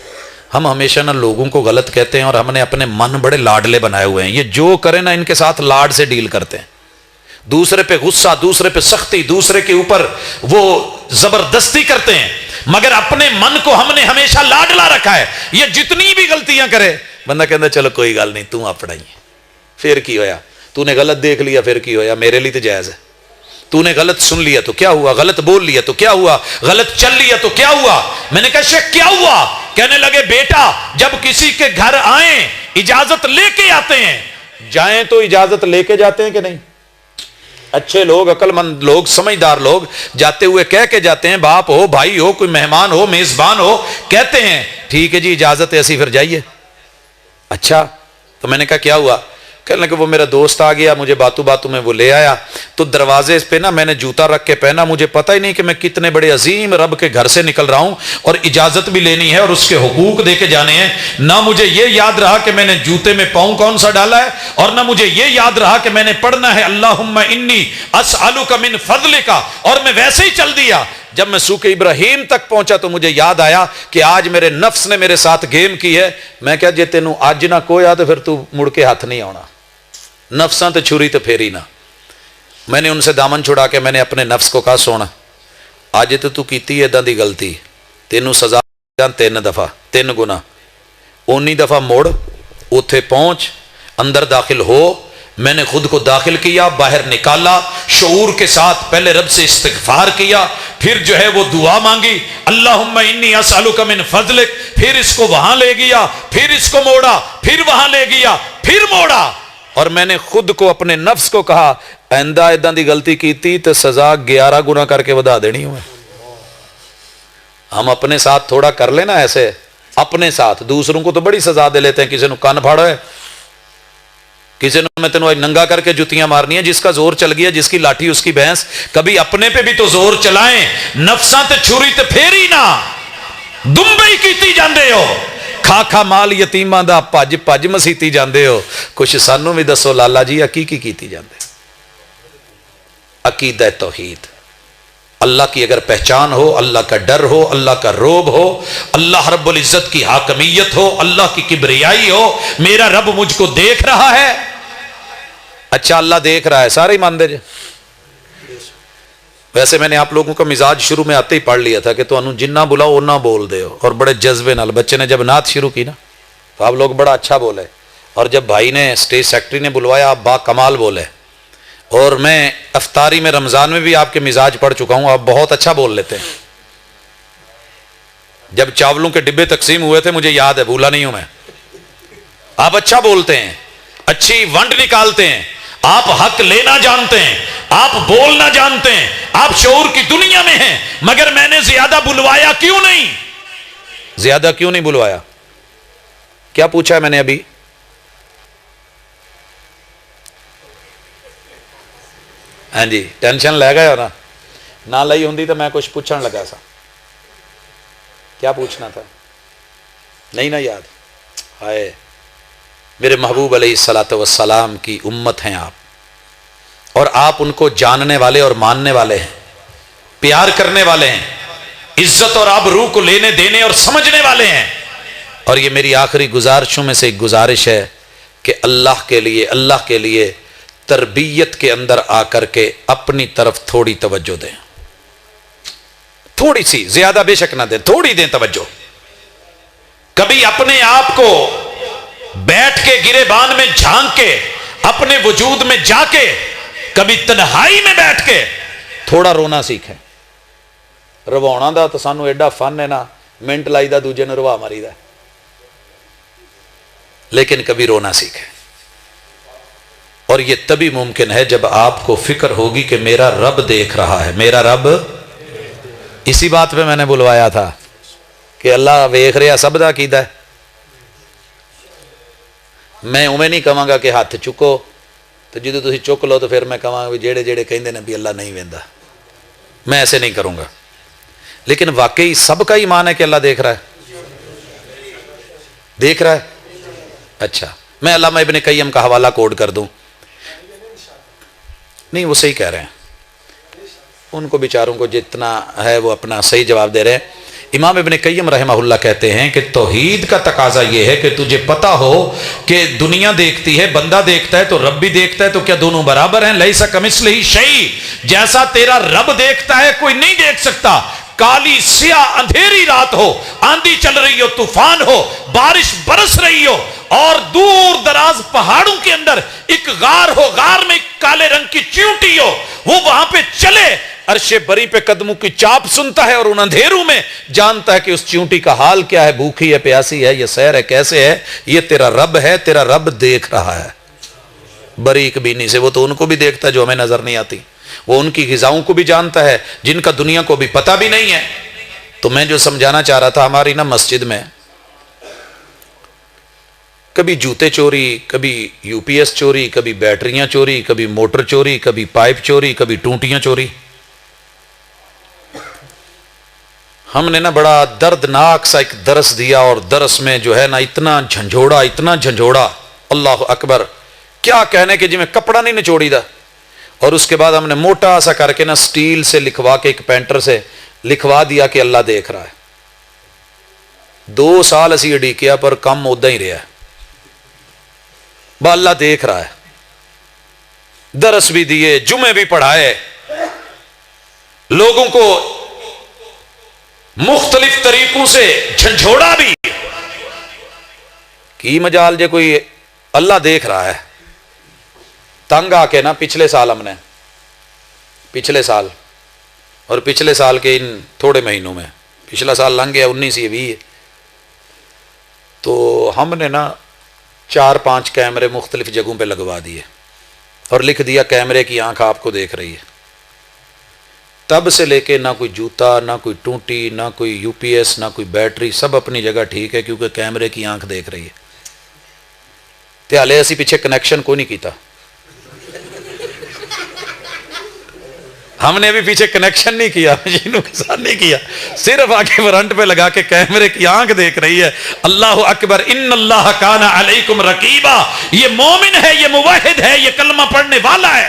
ہم ہمیشہ نا لوگوں کو غلط کہتے ہیں اور ہم نے اپنے من بڑے لاڈلے بنائے ہوئے ہیں، یہ جو کریں نا ان کے ساتھ لاڈ سے ڈیل کرتے ہیں، دوسرے پہ غصہ، دوسرے پہ سختی، دوسرے کے اوپر وہ زبردستی کرتے ہیں، مگر اپنے من کو ہم نے ہمیشہ لاڈلا رکھا ہے، یہ جتنی بھی غلطیاں کرے بندہ کہتا چلو کوئی گل نہیں، تو اپنا ہی ہے، پھر کی ہویا، تو نے غلط دیکھ لیا پھر کی ہویا، میرے لیے تو جائز ہے، تو نے غلط سن لیا تو کیا ہوا، غلط بول لیا تو کیا ہوا، غلط چل لیا تو کیا ہوا۔ میں نے کہا شیخ کیا ہوا؟ کہنے لگے بیٹا جب کسی کے گھر آئیں اجازت لے کے آتے ہیں، جائیں تو اجازت لے کے جاتے ہیں کہ نہیں؟ اچھے لوگ، عقل مند لوگ، سمجھدار لوگ جاتے ہوئے کہہ کے جاتے ہیں، باپ ہو، بھائی ہو، کوئی مہمان ہو، میزبان ہو، کہتے ہیں ٹھیک ہے جی اجازت ہے، ایسی پھر جائیے۔ اچھا تو میں نے کہا کیا ہوا؟ کہنے لگے وہ میرا دوست آ گیا، مجھے باتوں میں وہ لے آیا، تو دروازے پہ نا میں نے جوتا رکھ کے پہنا، مجھے پتہ ہی نہیں کہ میں کتنے بڑے عظیم رب کے گھر سے نکل رہا ہوں اور اجازت بھی لینی ہے اور اس کے حقوق دے کے جانے ہیں، نہ مجھے یہ یاد رہا کہ میں نے جوتے میں پاؤں کون سا ڈالا ہے، اور نہ مجھے یہ یاد رہا کہ میں نے پڑھنا ہے اللہم انی اسألک من فضلک، اور میں ویسے ہی چل دیا۔ جب میں سوکھ ابراہیم تک پہنچا تو مجھے یاد آیا کہ آج میرے نفس نے میرے ساتھ گیم کی ہے. میں کہا جے تینوں آج نہ کویا تو پھر تو مڑ کے ہاتھ نہیں آنا. نفساں تے چھری تے پھیری نہ. میں نے ان سے دامن چھڑا کے میں نے اپنے نفس کو کہا سونا اج تو کیتی ادا دی غلطی, تینوں سزا 3 دفعہ 3 گنا, 19 دفعہ مڑ اتھے پہنچ اندر داخل ہو. میں نے خود کو داخل کیا, باہر نکالا, شعور کے ساتھ پہلے رب سے استغفار کیا, پھر جو ہے وہ دعا مانگی اللہم انی اسألک من فضلک, پھر اس کو وہاں لے گیا, پھر اس کو موڑا, پھر وہاں لے گیا, پھر موڑا. اور میں نے خود کو اپنے نفس کو کہا آئندہ اداں دی غلطی کیتی تو سزا 11 گنا کر کے ودا دینی ہوئے. ہم اپنے ساتھ تھوڑا کر لینا ایسے, اپنے ساتھ. دوسروں کو تو بڑی سزا دے لیتے ہیں, کسی نے کان پھاڑا ہے, کسی نے میں تینوں ننگا کر کے جتیاں مارنی ہے, جس کا زور چل گیا, جس کی لاٹھی اس کی بھینس. کبھی اپنے پہ بھی تو زور چلائیں. نفساں تے چھری تے پھیری نہ دمبئی کیتی جاندے ہو, کھا کھا مال یتیماں دا پج پج مسیتی جاندے ہو. کچھ سانوں بھی دسو لالا جی کی کیتی جاندے. عقیدہ توحید, اللہ کی اگر پہچان ہو, اللہ کا ڈر ہو, اللہ کا روب ہو, اللہ رب العزت کی حاکمیت ہو, اللہ کی کبریائی ہو. میرا رب مجھ کو دیکھ رہا ہے. اچھا اللہ دیکھ رہا ہے, سارے ہی مان دے جے. ویسے میں نے آپ لوگوں کا مزاج شروع میں آتے ہی پڑھ لیا تھا کہ تو انہوں جنہ بلاؤ اُنہ بول دے ہو, اور بڑے جذبے نال. بچے نے جب نعت شروع کی نا تو آپ لوگ بڑا اچھا بولے, اور جب بھائی نے اسٹیج سیکرٹری نے بلوایا آپ با کمال بولے. اور میں افطاری میں رمضان میں بھی آپ کے مزاج پڑھ چکا ہوں, آپ بہت اچھا بول لیتے ہیں. جب چاولوں کے ڈبے تقسیم ہوئے تھے مجھے یاد ہے, بھولا نہیں ہوں میں. آپ اچھا بولتے ہیں, اچھی ونڈ نکالتے ہیں, آپ حق لینا جانتے ہیں, آپ بولنا جانتے ہیں, آپ شعور کی دنیا میں ہیں. مگر میں نے زیادہ بلوایا کیوں نہیں, زیادہ کیوں نہیں بلوایا؟ کیا پوچھا ہے میں نے ابھی؟ ہاں جی, ٹینشن لے گئے ہو نا, نہ لئی ہوندی تو میں کچھ پوچھن لگا سا. کیا پوچھنا تھا؟ نہیں نا یاد. ہائے, میرے محبوب علیہ الصلوۃ والسلام کی امت ہیں آپ, اور آپ ان کو جاننے والے اور ماننے والے ہیں, پیار کرنے والے ہیں, عزت اور آبرو کو لینے دینے اور سمجھنے والے ہیں. اور یہ میری آخری گزارشوں میں سے ایک گزارش ہے کہ اللہ کے لیے تربیت کے اندر آ کر کے اپنی طرف تھوڑی توجہ دیں. تھوڑی سی, زیادہ بے شک نہ دیں, تھوڑی دیں توجہ. کبھی اپنے آپ کو بیٹھ کے گریبان میں جھانک کے, اپنے وجود میں جا کے, کبھی تنہائی میں بیٹھ کے تھوڑا رونا سیکھیں. روانا دا تو سانو ایڈا فن ہے نا, منٹ لائی دا دوجے نے روا ماری دا, لیکن کبھی رونا سیکھیں. اور یہ تبھی ممکن ہے جب آپ کو فکر ہوگی کہ میرا رب دیکھ رہا ہے, میرا رب. اسی بات پہ میں نے بلوایا تھا کہ اللہ ویکھ رہا سب دا کیدا ہے. میں اویں نہیں کہاں گا کہ ہاتھ چکو, تو جدو تسی چک لو تو پھر میں کہاں بھی جیڑے جیڑے کہندے نے بھی اللہ نہیں ویندا, میں ایسے نہیں کروں گا. لیکن واقعی سب کا ایمان ہے کہ اللہ دیکھ رہا ہے, دیکھ رہا ہے. اچھا, میں علامہ ابن قیم کا حوالہ کوڈ کر دوں. نہیں وہ صحیح کہہ رہے ہیں, ان کو بیچاروں کو جتنا ہے وہ اپنا صحیح جواب دے رہے ہیں. امام ابن قیم رحمہ اللہ کہتے ہیں کہ توحید کا تقاضا یہ ہے کہ تجھے پتا ہو کہ دنیا دیکھتی ہے, بندہ دیکھتا ہے تو رب بھی دیکھتا ہے, تو کیا دونوں برابر ہیں؟ لیس کمثلہ شیء, جیسا تیرا رب دیکھتا ہے کوئی نہیں دیکھ سکتا. کالی سیاہ اندھیری رات ہو, آندھی چل رہی ہو, طوفان ہو, بارش برس رہی ہو, اور دور دراز پہاڑوں کے اندر ایک غار ہو, غار میں ایک کالے رنگ کی چیونٹی ہو, وہ وہاں پہ چلے, عرش بری پہ قدموں کی چاپ سنتا ہے, اور ان اندھیروں میں جانتا ہے کہ اس چیونٹی کا حال کیا ہے, بھوکی ہے, پیاسی ہے, یہ سیر ہے, کیسے ہے. یہ تیرا رب ہے, تیرا رب دیکھ رہا ہے باریک بینی سے. وہ تو ان کو بھی دیکھتا ہے جو ہمیں نظر نہیں آتی, وہ ان کی غذاؤں کو بھی جانتا ہے جن کا دنیا کو بھی پتہ بھی نہیں ہے. تو میں جو سمجھانا چاہ رہا تھا, ہماری نا مسجد میں کبھی جوتے چوری, کبھی یو پی ایس چوری, کبھی بیٹریاں چوری, کبھی موٹر چوری, کبھی پائپ چوری, کبھی ٹونٹیاں چوری. ہم نے نا بڑا دردناک سا ایک درس دیا, اور درس میں جو ہے نا اتنا جھنجھوڑا, اللہ اکبر, کیا کہنے کہ جی میں کپڑا نہیں نچوڑی دا. اور اس کے بعد ہم نے موٹا سا کر کے نا سٹیل سے لکھوا کے ایک پینٹر سے لکھوا دیا کہ اللہ دیکھ رہا ہے. 2 سال اسی اڈیکیا پر کم ادا ہی رہا ہے. اللہ دیکھ رہا ہے. درس بھی دیے, جمعے بھی پڑھائے, لوگوں کو مختلف طریقوں سے جھنجھوڑا بھی. کی مجال جے کوئی اللہ دیکھ رہا ہے. تنگ آ کے نا پچھلے سال ہم نے اور پچھلے سال کے ان تھوڑے مہینوں میں, پچھلا سال لنگ گیا 19-20, تو ہم نے نا 4-5 کیمرے مختلف جگہوں پہ لگوا دیے اور لکھ دیا کیمرے کی آنکھ آپ کو دیکھ رہی ہے. تب سے لے کے نہ کوئی جوتا, نہ کوئی ٹونٹی, نہ کوئی یو پی ایس, نہ کوئی بیٹری, سب اپنی جگہ ٹھیک ہے کیونکہ کیمرے کی آنکھ دیکھ رہی ہے. تے ہلے اسی پیچھے کنیکشن کوئی نہیں کیتا, ہم نے ابھی پیچھے کنیکشن نہیں کیا, مشینوں کے ساتھ نہیں کیا, صرف آگے فرنٹ پہ لگا کے کیمرے کی آنکھ دیکھ رہی ہے. اللہ اکبر, ان اللہ کان علیکم رقیبا. یہ مومن ہے, یہ موحد ہے, یہ کلمہ پڑھنے والا ہے.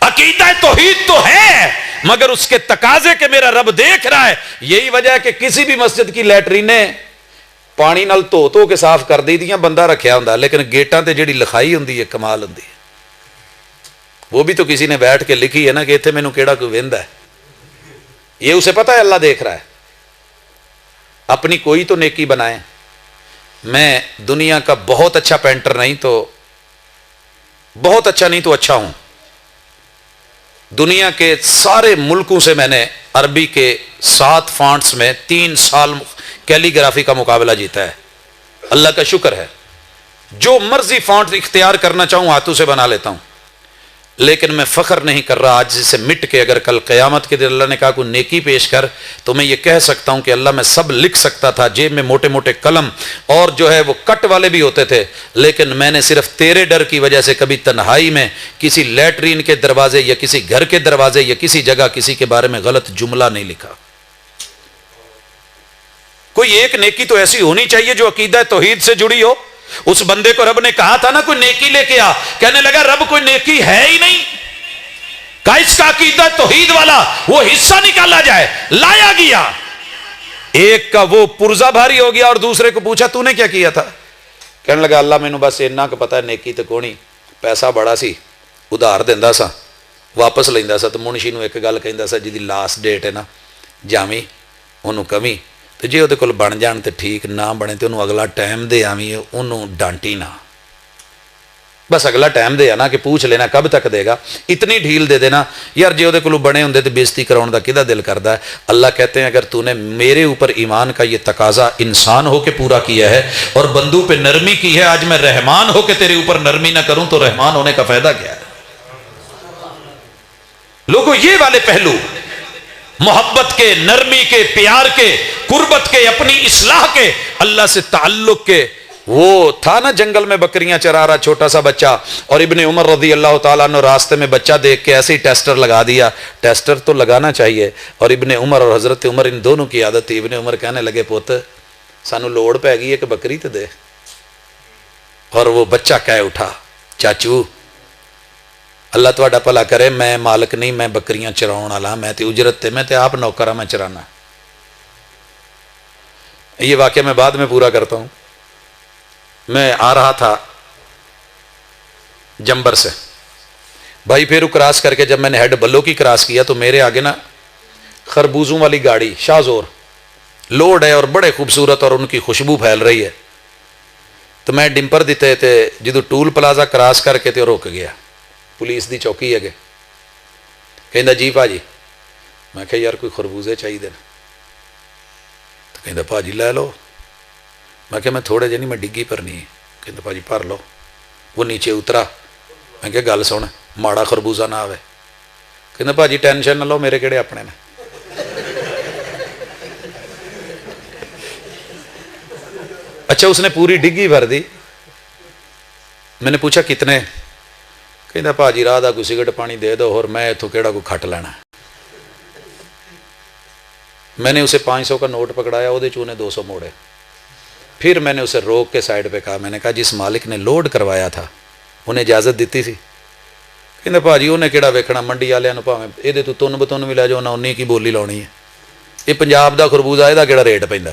عقیدہ توحید تو ہے مگر اس کے تقاضے کہ میرا رب دیکھ رہا ہے. یہی وجہ ہے کہ کسی بھی مسجد کی لیٹرینیں پانی نال دھو کے صاف کر دی دیاں, بندہ رکھیا ہوندا, لیکن گیٹاں تے جڑی لکھائی ہوندی ہے کمال ہوندی ہے. وہ بھی تو کسی نے بیٹھ کے لکھی ہے نا کہ اتنے مینوں کیڑا کوئی ویندا ہے. یہ اسے پتہ ہے اللہ دیکھ رہا ہے. اپنی کوئی تو نیکی بنائیں. میں دنیا کا بہت اچھا پینٹر نہیں تو بہت اچھا نہیں تو اچھا ہوں. دنیا کے سارے ملکوں سے میں نے عربی کے 7 فانٹس میں 3 سال کیلی گرافی کا مقابلہ جیتا ہے. اللہ کا شکر ہے, جو مرضی فانٹ اختیار کرنا چاہوں ہاتھوں سے بنا لیتا ہوں. لیکن میں فخر نہیں کر رہا آج سے مٹ کے. اگر کل قیامت کے دن اللہ نے کہا کوئی نیکی پیش کر تو میں یہ کہہ سکتا ہوں کہ اللہ میں سب لکھ سکتا تھا, جیب میں موٹے موٹے قلم اور جو ہے وہ کٹ والے بھی ہوتے تھے, لیکن میں نے صرف تیرے ڈر کی وجہ سے کبھی تنہائی میں کسی لیٹرین کے دروازے یا کسی گھر کے دروازے یا کسی جگہ کسی کے بارے میں غلط جملہ نہیں لکھا. کوئی ایک نیکی تو ایسی ہونی چاہیے جو عقیدہ توحید سے جڑی ہو. اس بندے کو رب نے کہا تھا نا کوئی نیکی لے کے آ, کہنے لگا رب کوئی نیکی ہے ہی نہیں. کہا اس کا عقیدہ توحید والا وہ حصہ نکالا جائے. لایا گیا, ایک کا وہ پرزا بھاری ہو گیا اور دوسرے کو پوچھا تو نے کیا کیا تھا. کہنے لگا اللہ مینوں بس اتنا کہ پتا ہے نیکی تو کونی, پیسہ بڑا سی ادھار دیندا سا واپس لیندا سا. تو منشی نو ایک گل کہندا سا جی دی لاسٹ ڈیٹ ہے نا جاویں انہوں کمی, تو جی وہ کول بن جان تو ٹھیک, نہ بنے تو انہوں اگلا ٹائم دے آویں, انہوں ڈانٹی نہ, بس اگلا ٹائم دے آنا کہ پوچھ لینا کب تک دے گا. اتنی ڈھیل دے دینا یار, جی وہ کول بنے ہوندے تو بےزتی کراؤن دا کدا دل کردا ہے. اللہ کہتے ہیں اگر تو نے میرے اوپر ایمان کا یہ تقاضا انسان ہو کے پورا کیا ہے اور بندوں پہ نرمی کی ہے, آج میں رحمان ہو کے تیرے اوپر نرمی نہ کروں تو رحمان ہونے کا فائدہ کیا ہے. لوگوں یہ والے پہلو محبت کے, نرمی کے, پیار کے, قربت کے, اپنی اصلاح کے, اللہ سے تعلق کے. وہ تھا نا جنگل میں بکریاں چرا رہا چھوٹا سا بچہ, اور ابن عمر رضی اللہ تعالیٰ نے راستے میں بچہ دیکھ کے ایسے ہی ٹیسٹر لگا دیا. ٹیسٹر تو لگانا چاہیے, اور ابن عمر اور حضرت عمر ان دونوں کی عادت تھی. ابن عمر کہنے لگے پوت سانو لوڑ پہ گئی ہے کہ بکری تو دے. اور وہ بچہ کہہ اٹھا چاچو اللہ تہاڈا بھلا کرے, میں مالک نہیں, میں بکریاں چراؤن والا, میں تے اجرت تے, میں تے آپ نوکر ہاں, میں چرانا. یہ واقعہ میں بعد میں پورا کرتا ہوں. میں آ رہا تھا جمبر سے, بھائی پھر کراس کر کے جب میں نے ہیڈ بلو کی کراس کیا تو میرے آگے نا خربوزوں والی گاڑی شاہ زور لوڈ ہے اور بڑے خوبصورت اور ان کی خوشبو پھیل رہی ہے. تو میں ڈمپر دیتے تھے جدو ٹول پلازا کراس کر کے تے رک گیا. پولیس دی چوکی ہے کہندا جی پا جی. میں کہا یار کوئی خربوزے چاہیے نا, تو کہندا پا جی لے لو. میں کہا میں تھوڑے جے نہیں, میں ڈگی پر نہیں. کہندا پا جی بھر لو. وہ نیچے اترا. میں کہا گل سن ماڑا خربوزہ نہ آوے. کہندا پا جی ٹینشن نہ لو, میرے کہڑے اپنے نے. اچھا اس نے پوری ڈگی بھر دی. میں نے پوچھا کتنے. کہندا پا جی راہ دا کوئی سگرٹ پانی دے دو, اور میں اتوں کہڑا کوئی کھٹ لینا. میں نے اسے 500 کا نوٹ پکڑایا, وہ چونے 200 موڑے. پھر میں نے اسے روک کے سائڈ پہ کہا, میں نے کہا جس مالک نے لوڈ کروایا تھا انہیں اجازت دیتی تھی. ਕਹਿੰਦਾ ਭਾਜੀ ਉਹਨੇ ਕਿਹੜਾ ਵੇਖਣਾ, ਮੰਡੀ ਵਾਲਿਆਂ ਨੂੰ ਭਾਵੇਂ ਇਹਦੇ ਤੋਂ ਤੁੰਨ ਬਤੁੰਨ ਵੀ ਲੈ ਜਾਓ ਨਾ, ਉਨੀ ਕੀ ਬੋਲੀ ਲਾਉਣੀ ਹੈ। ਇਹ ਪੰਜਾਬ ਦਾ ਖਰਬੂਜ਼ਾ, ਇਹਦਾ ਕਿਹੜਾ ਰੇਟ ਪੈਂਦਾ,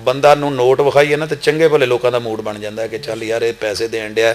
ਬੰਦਾ ਨੂੰ ਨੋਟ ਵਿਖਾਈਏ ਨਾ ਤੇ ਚੰਗੇ ਭਲੇ ਲੋਕਾਂ ਦਾ ਮੂਡ ਬਣ ਜਾਂਦਾ ਹੈ ਕਿ ਚੱਲ ਯਾਰ ਇਹ ਪੈਸੇ ਦੇਣ ਡਿਆ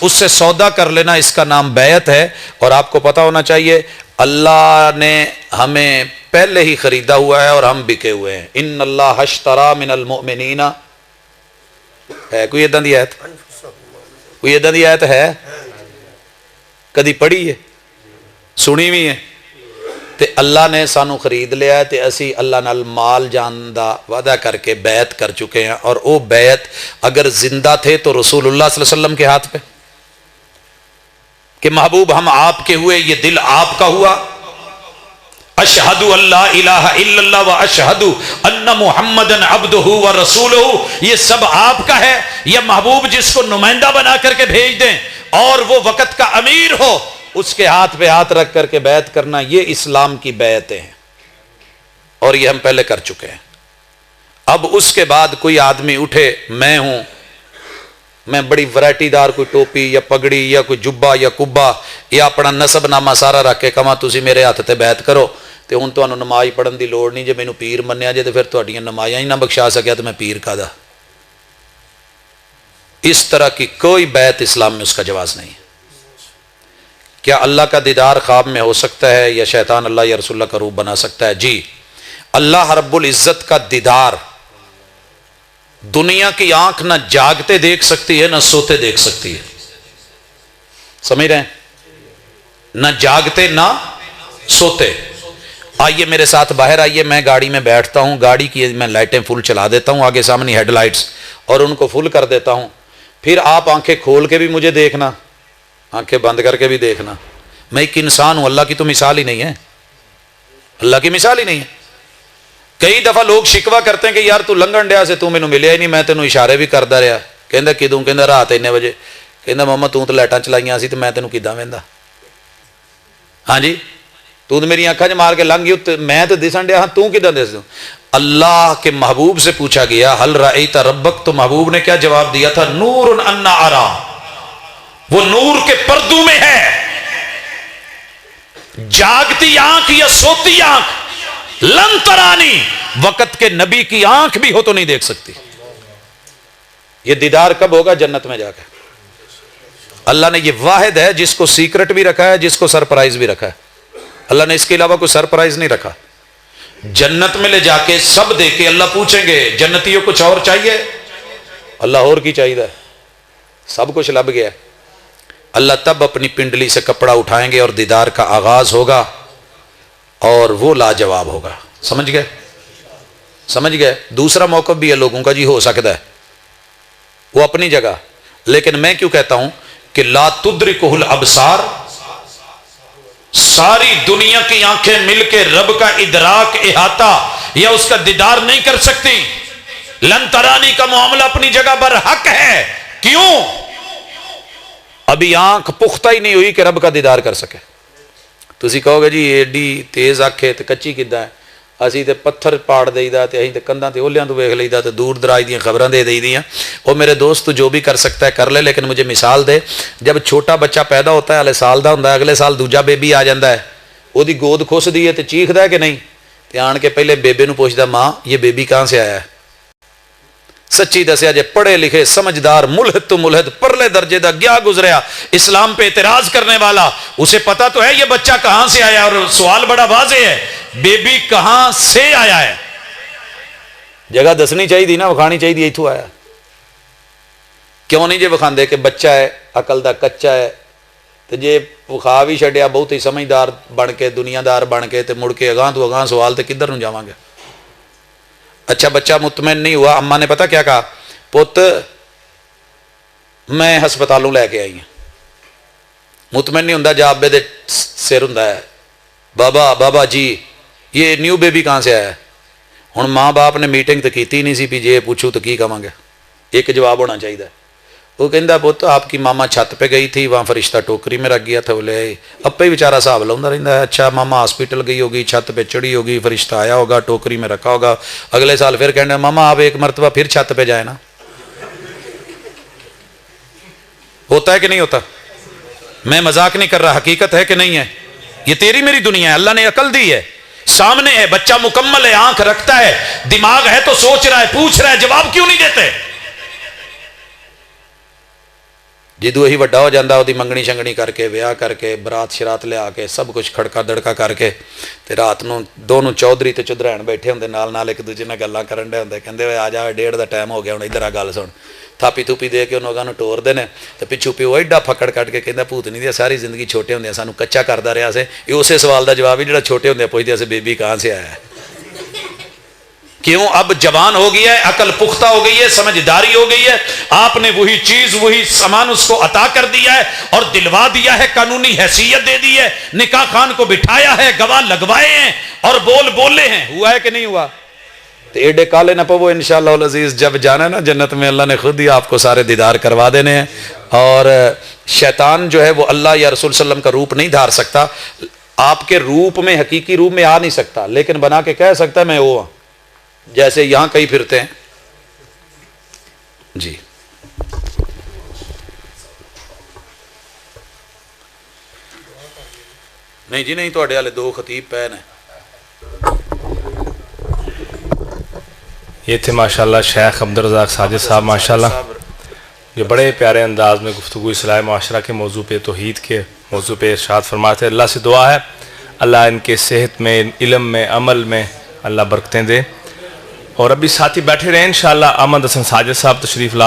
اس سے سودا کر لینا، اس کا نام بیعت ہے۔ اور آپ کو پتا ہونا چاہیے اللہ نے ہمیں پہلے ہی خریدا ہوا ہے اور ہم بکے ہوئے ہیں۔ ان اللہ اشترى من المؤمنین، ہے کوئی ادھا دی آیت؟ کوئی ادھا دی آیت ہے؟ کدی پڑھی ہے؟ سنی بھی ہے؟ تے اللہ نے سانو خرید لیا ہے تے اسی اللہ نال مال جان دا وعدہ کر کے بیعت کر چکے ہیں، اور وہ بیعت اگر زندہ تھے تو رسول اللہ صلی اللہ علیہ وسلم کے ہاتھ پہ کہ محبوب ہم آپ کے ہوئے، یہ دل آپ کا ہوا، اشہد اللہ الہ الا اللہ و اشہد ان محمدن عبدہ و رسولہ، یہ سب آپ کا ہے، یا محبوب جس کو نمائندہ بنا کر کے بھیج دیں اور وہ وقت کا امیر ہو، اس کے ہاتھ پہ ہاتھ رکھ کر کے بیعت کرنا، یہ اسلام کی بیعتیں ہیں، اور یہ ہم پہلے کر چکے ہیں۔ اب اس کے بعد کوئی آدمی اٹھے، میں ہوں، میں بڑی ورائٹی دار کوئی ٹوپی یا پگڑی یا کوئی جبا یا کبا یا اپنا نسب نامہ سارا رکھ کے کہاں تسی میرے ہاتھ تے بیعت کرو تے ہن تانوں نماز پڑھن دی لوڑ نہیں، جے مینوں پیر منیا جے تے پھر تہاڈیاں نمازاں ہی نہ بخشا سکیا تے میں پیر کادا۔ اس طرح کی کوئی بیعت اسلام میں اس کا جواز نہیں ہے۔ کیا اللہ کا دیدار خواب میں ہو سکتا ہے یا شیطان اللہ یا رسول اللہ کا روپ بنا سکتا ہے؟ جی، اللہ رب العزت کا دیدار دنیا کی آنکھ نہ جاگتے دیکھ سکتی ہے نہ سوتے دیکھ سکتی ہے، سمجھ رہے ہیں؟ نہ جاگتے نہ سوتے۔ آئیے میرے ساتھ باہر آئیے، میں گاڑی میں بیٹھتا ہوں، گاڑی کی میں لائٹیں فل چلا دیتا ہوں، آگے سامنے ہیڈ لائٹس، اور ان کو فل کر دیتا ہوں، پھر آپ آنکھیں کھول کے بھی مجھے دیکھنا، آنکھیں بند کر کے بھی دیکھنا، میں ایک انسان ہوں، اللہ کی تو مثال ہی نہیں ہے، اللہ کی مثال ہی نہیں ہے۔ کئی دفعہ لوگ شکوا کرتے ہیں کہ یار تو لنگن ڈیا سے تو مینوں ملیا ہی نہیں، میں تینوں اشارے بھی کردا رہا، کہندا کدوں، کہندا رات 3 بجے، کہندا ماما تو لائٹاں چلائیاں سی تے میں تینوں کداں ویندا، ہاں جی تو میری آنکھاں 'چ مار کے لنگ گئی، میں تو دسن ڈیا ہاں، تو کداں دس دوں؟ اللہ کے محبوب سے پوچھا گیا حل رأیت ربک، تو محبوب نے کیا جواب دیا تھا؟ نور انا ارا، وہ نور کے پردوں میں ہے۔ جاگتی آنکھ یا سوتی آنکھ، لن ترانی، وقت کے نبی کی آنکھ بھی ہو تو نہیں دیکھ سکتی۔ یہ دیدار کب ہوگا؟ جنت میں جا کے۔ اللہ نے یہ واحد ہے جس کو سیکرٹ بھی رکھا ہے، جس کو سرپرائز بھی رکھا ہے، اللہ نے اس کے علاوہ کوئی سرپرائز نہیں رکھا۔ جنت میں لے جا کے سب دے کے اللہ پوچھیں گے جنتیوں کچھ اور چاہیے؟ اللہ اور کی چاہیے، سب کچھ لب گیا۔ اللہ تب اپنی پنڈلی سے کپڑا اٹھائیں گے اور دیدار کا آغاز ہوگا، اور وہ لاجواب ہوگا۔ سمجھ گئے؟ سمجھ گئے؟ دوسرا موقف بھی ہے لوگوں کا، جی ہو سکتا ہے، وہ اپنی جگہ، لیکن میں کیوں کہتا ہوں کہ لا تدرکہ الابصار، ساری دنیا کی آنکھیں مل کے رب کا ادراک، احاطہ یا اس کا دیدار نہیں کر سکتی۔ لن ترانی کا معاملہ اپنی جگہ برحق ہے، کیوں؟ ابھی آنکھ پختہ ہی نہیں ہوئی کہ رب کا دیدار کر سکے۔ تسی کہو گے جی ایڈی تیز آنکھ ہے تے کچی کداں ہے؟ اسی تے پتھر پاڑ دئی دا تے اسی تے کندھاں تے اولیاں تو ویکھ لئیدا تے دور دراز دیاں خبراں دے دئی دیاں۔ او میرے دوست جو بھی کر سکتا ہے کر لے، لیکن مجھے مثال دے، جب چھوٹا بچہ پیدا ہوتا ہے، 1 سال دا ہوندا ہے، اگلے سال دوجا بیبی آ جاندا ہے، او دی گود کھس دی ہے تے چیخدا ہے کہ نہیں؟ تے آن کے پہلے بیبے نو پوچھدا ماں یہ بیبی کہاں سے آیا ہے؟ سچی دسیا جے پڑھے لکھے سمجھدار ملحد تو ملحد پرلے درجے دا گیا گزریا اسلام پہ اعتراض کرنے والا، اسے پتا تو ہے یہ بچہ کہاں سے آیا، اور سوال بڑا واضح ہے، بیبی کہاں سے آیا ہے؟ جگہ دسنی چاہیے دی نا، وکھانی چاہیے دی ایتھوں آیا۔ کیوں نہیں جے وکھاندے کہ بچہ ہے، عقل دا کچا ہے، تے جے وکھا بھی چھڈیا بہت ہی سمجھدار بن کے، دنیا دار بن کے، تے مڑ کے اگاں تو اگاں سوال تے کدھر نوں جاواں گے؟ اچھا بچہ مطمئن نہیں ہوا، اماں نے پتا کیا کہا؟ پت میں ہسپتالوں لے کے آئی ہوں۔ مطمئن نہیں ہوندا، جا ابے دے سر ہوندا ہے، بابا بابا جی یہ نیو بیبی کہاں سے آیا ہے؟ ہن ماں باپ نے میٹنگ تو کیتی نہیں سی بھی جے پوچھوں تو کی کہاں گے، ایک جواب ہونا چاہیے۔ وہ کہندا پت آپ کی ماما چھت پہ گئی تھی، وہاں فرشتہ ٹوکری میں رکھ گیا تھا، بولے ابے ہی بیچارہ صاحب لاؤندا رہندا ہے، اچھا ماما ہاسپٹل گئی ہوگی، چھت پہ چڑھی ہوگی، فرشتہ آیا ہوگا، ٹوکری میں رکھا ہوگا، اگلے سال پھر کہنا ماما آپ ایک مرتبہ پھر چھت پہ جائے نا۔ ہوتا ہے کہ نہیں ہوتا؟ میں مذاق نہیں کر رہا، حقیقت ہے کہ نہیں ہے؟ یہ تیری میری دنیا ہے، اللہ نے عقل دی ہے، سامنے ہے، بچہ مکمل ہے، آنکھ رکھتا ہے، دماغ ہے تو سوچ رہا ہے، پوچھ رہا ہے، جواب کیوں نہیں دیتے؟ جدو یہی وڈا ہو جاتا وہ منگنی شنگنی کر کے ویاہ کر کے برات شرات لیا کے سب کچھ کھڑکا دڑکا کر کے تے رات نو دونوں چودھری تے چودھرائن بیٹھے ہوندے نال ایک دوجے نال گلاں کرن دے ہوندے کہندے آ جا 1:30 دا ٹائم ہو گیا ہن ادھر آ گل سن تھاپی تھوپی دے کے انہوں نے ٹور دے تے پچھو پیو ایڈا پھکڑ کٹ کے کہندا پوتنی دی ساری زندگی چھوٹے ہوندے سانو کچا کردا رہیا سے یہ اسی سوال دا جواب ہی جڑا چھوٹے ہوندے پوچھدے سے بیبی کہاں سے آیا ہے کیوں اب جوان ہو گیا ہے عقل پختہ ہو گئی ہے سمجھداری ہو گئی ہے آپ نے وہی چیز وہی سامان اس کو عطا کر دیا ہے اور دلوا دیا ہے قانونی حیثیت دے دی ہے نکاح خان کو بٹھایا ہے گواہ لگوائے ہیں اور بولے ہیں ہوا ہے کہ نہیں ہوا تو ایڈے کالے نہ پو انشاءاللہ العزیز جب جانا ہے نا جنت میں اللہ نے خود ہی آپ کو سارے دیدار کروا دینے ہیں اور شیطان جو ہے وہ اللہ یا رسول صلی اللہ علیہ وسلم کا روپ نہیں دھار سکتا آپ کے روپ میں حقیقی روپ میں آ نہیں سکتا لیکن بنا کے کہہ سکتا ہے میں وہ جیسے یہاں کئی پھرتے ہیں جی نہیں جی نہیں تواڈے والے 2 خطیب پے نے یہ تھے ماشاءاللہ شیخ عبدالرزاق ساجد صاحب ماشاءاللہ جو بڑے پیارے انداز میں گفتگو اصلاح معاشرہ کے موضوع پہ توحید کے موضوع پہ ارشاد فرماتے ہیں اللہ سے دعا ہے اللہ ان کے صحت میں علم میں عمل میں اللہ برکتیں دے اور ابھی ساتھی بیٹھے رہے انشاءاللہ احمد حسن ساجد صاحب تشریف لا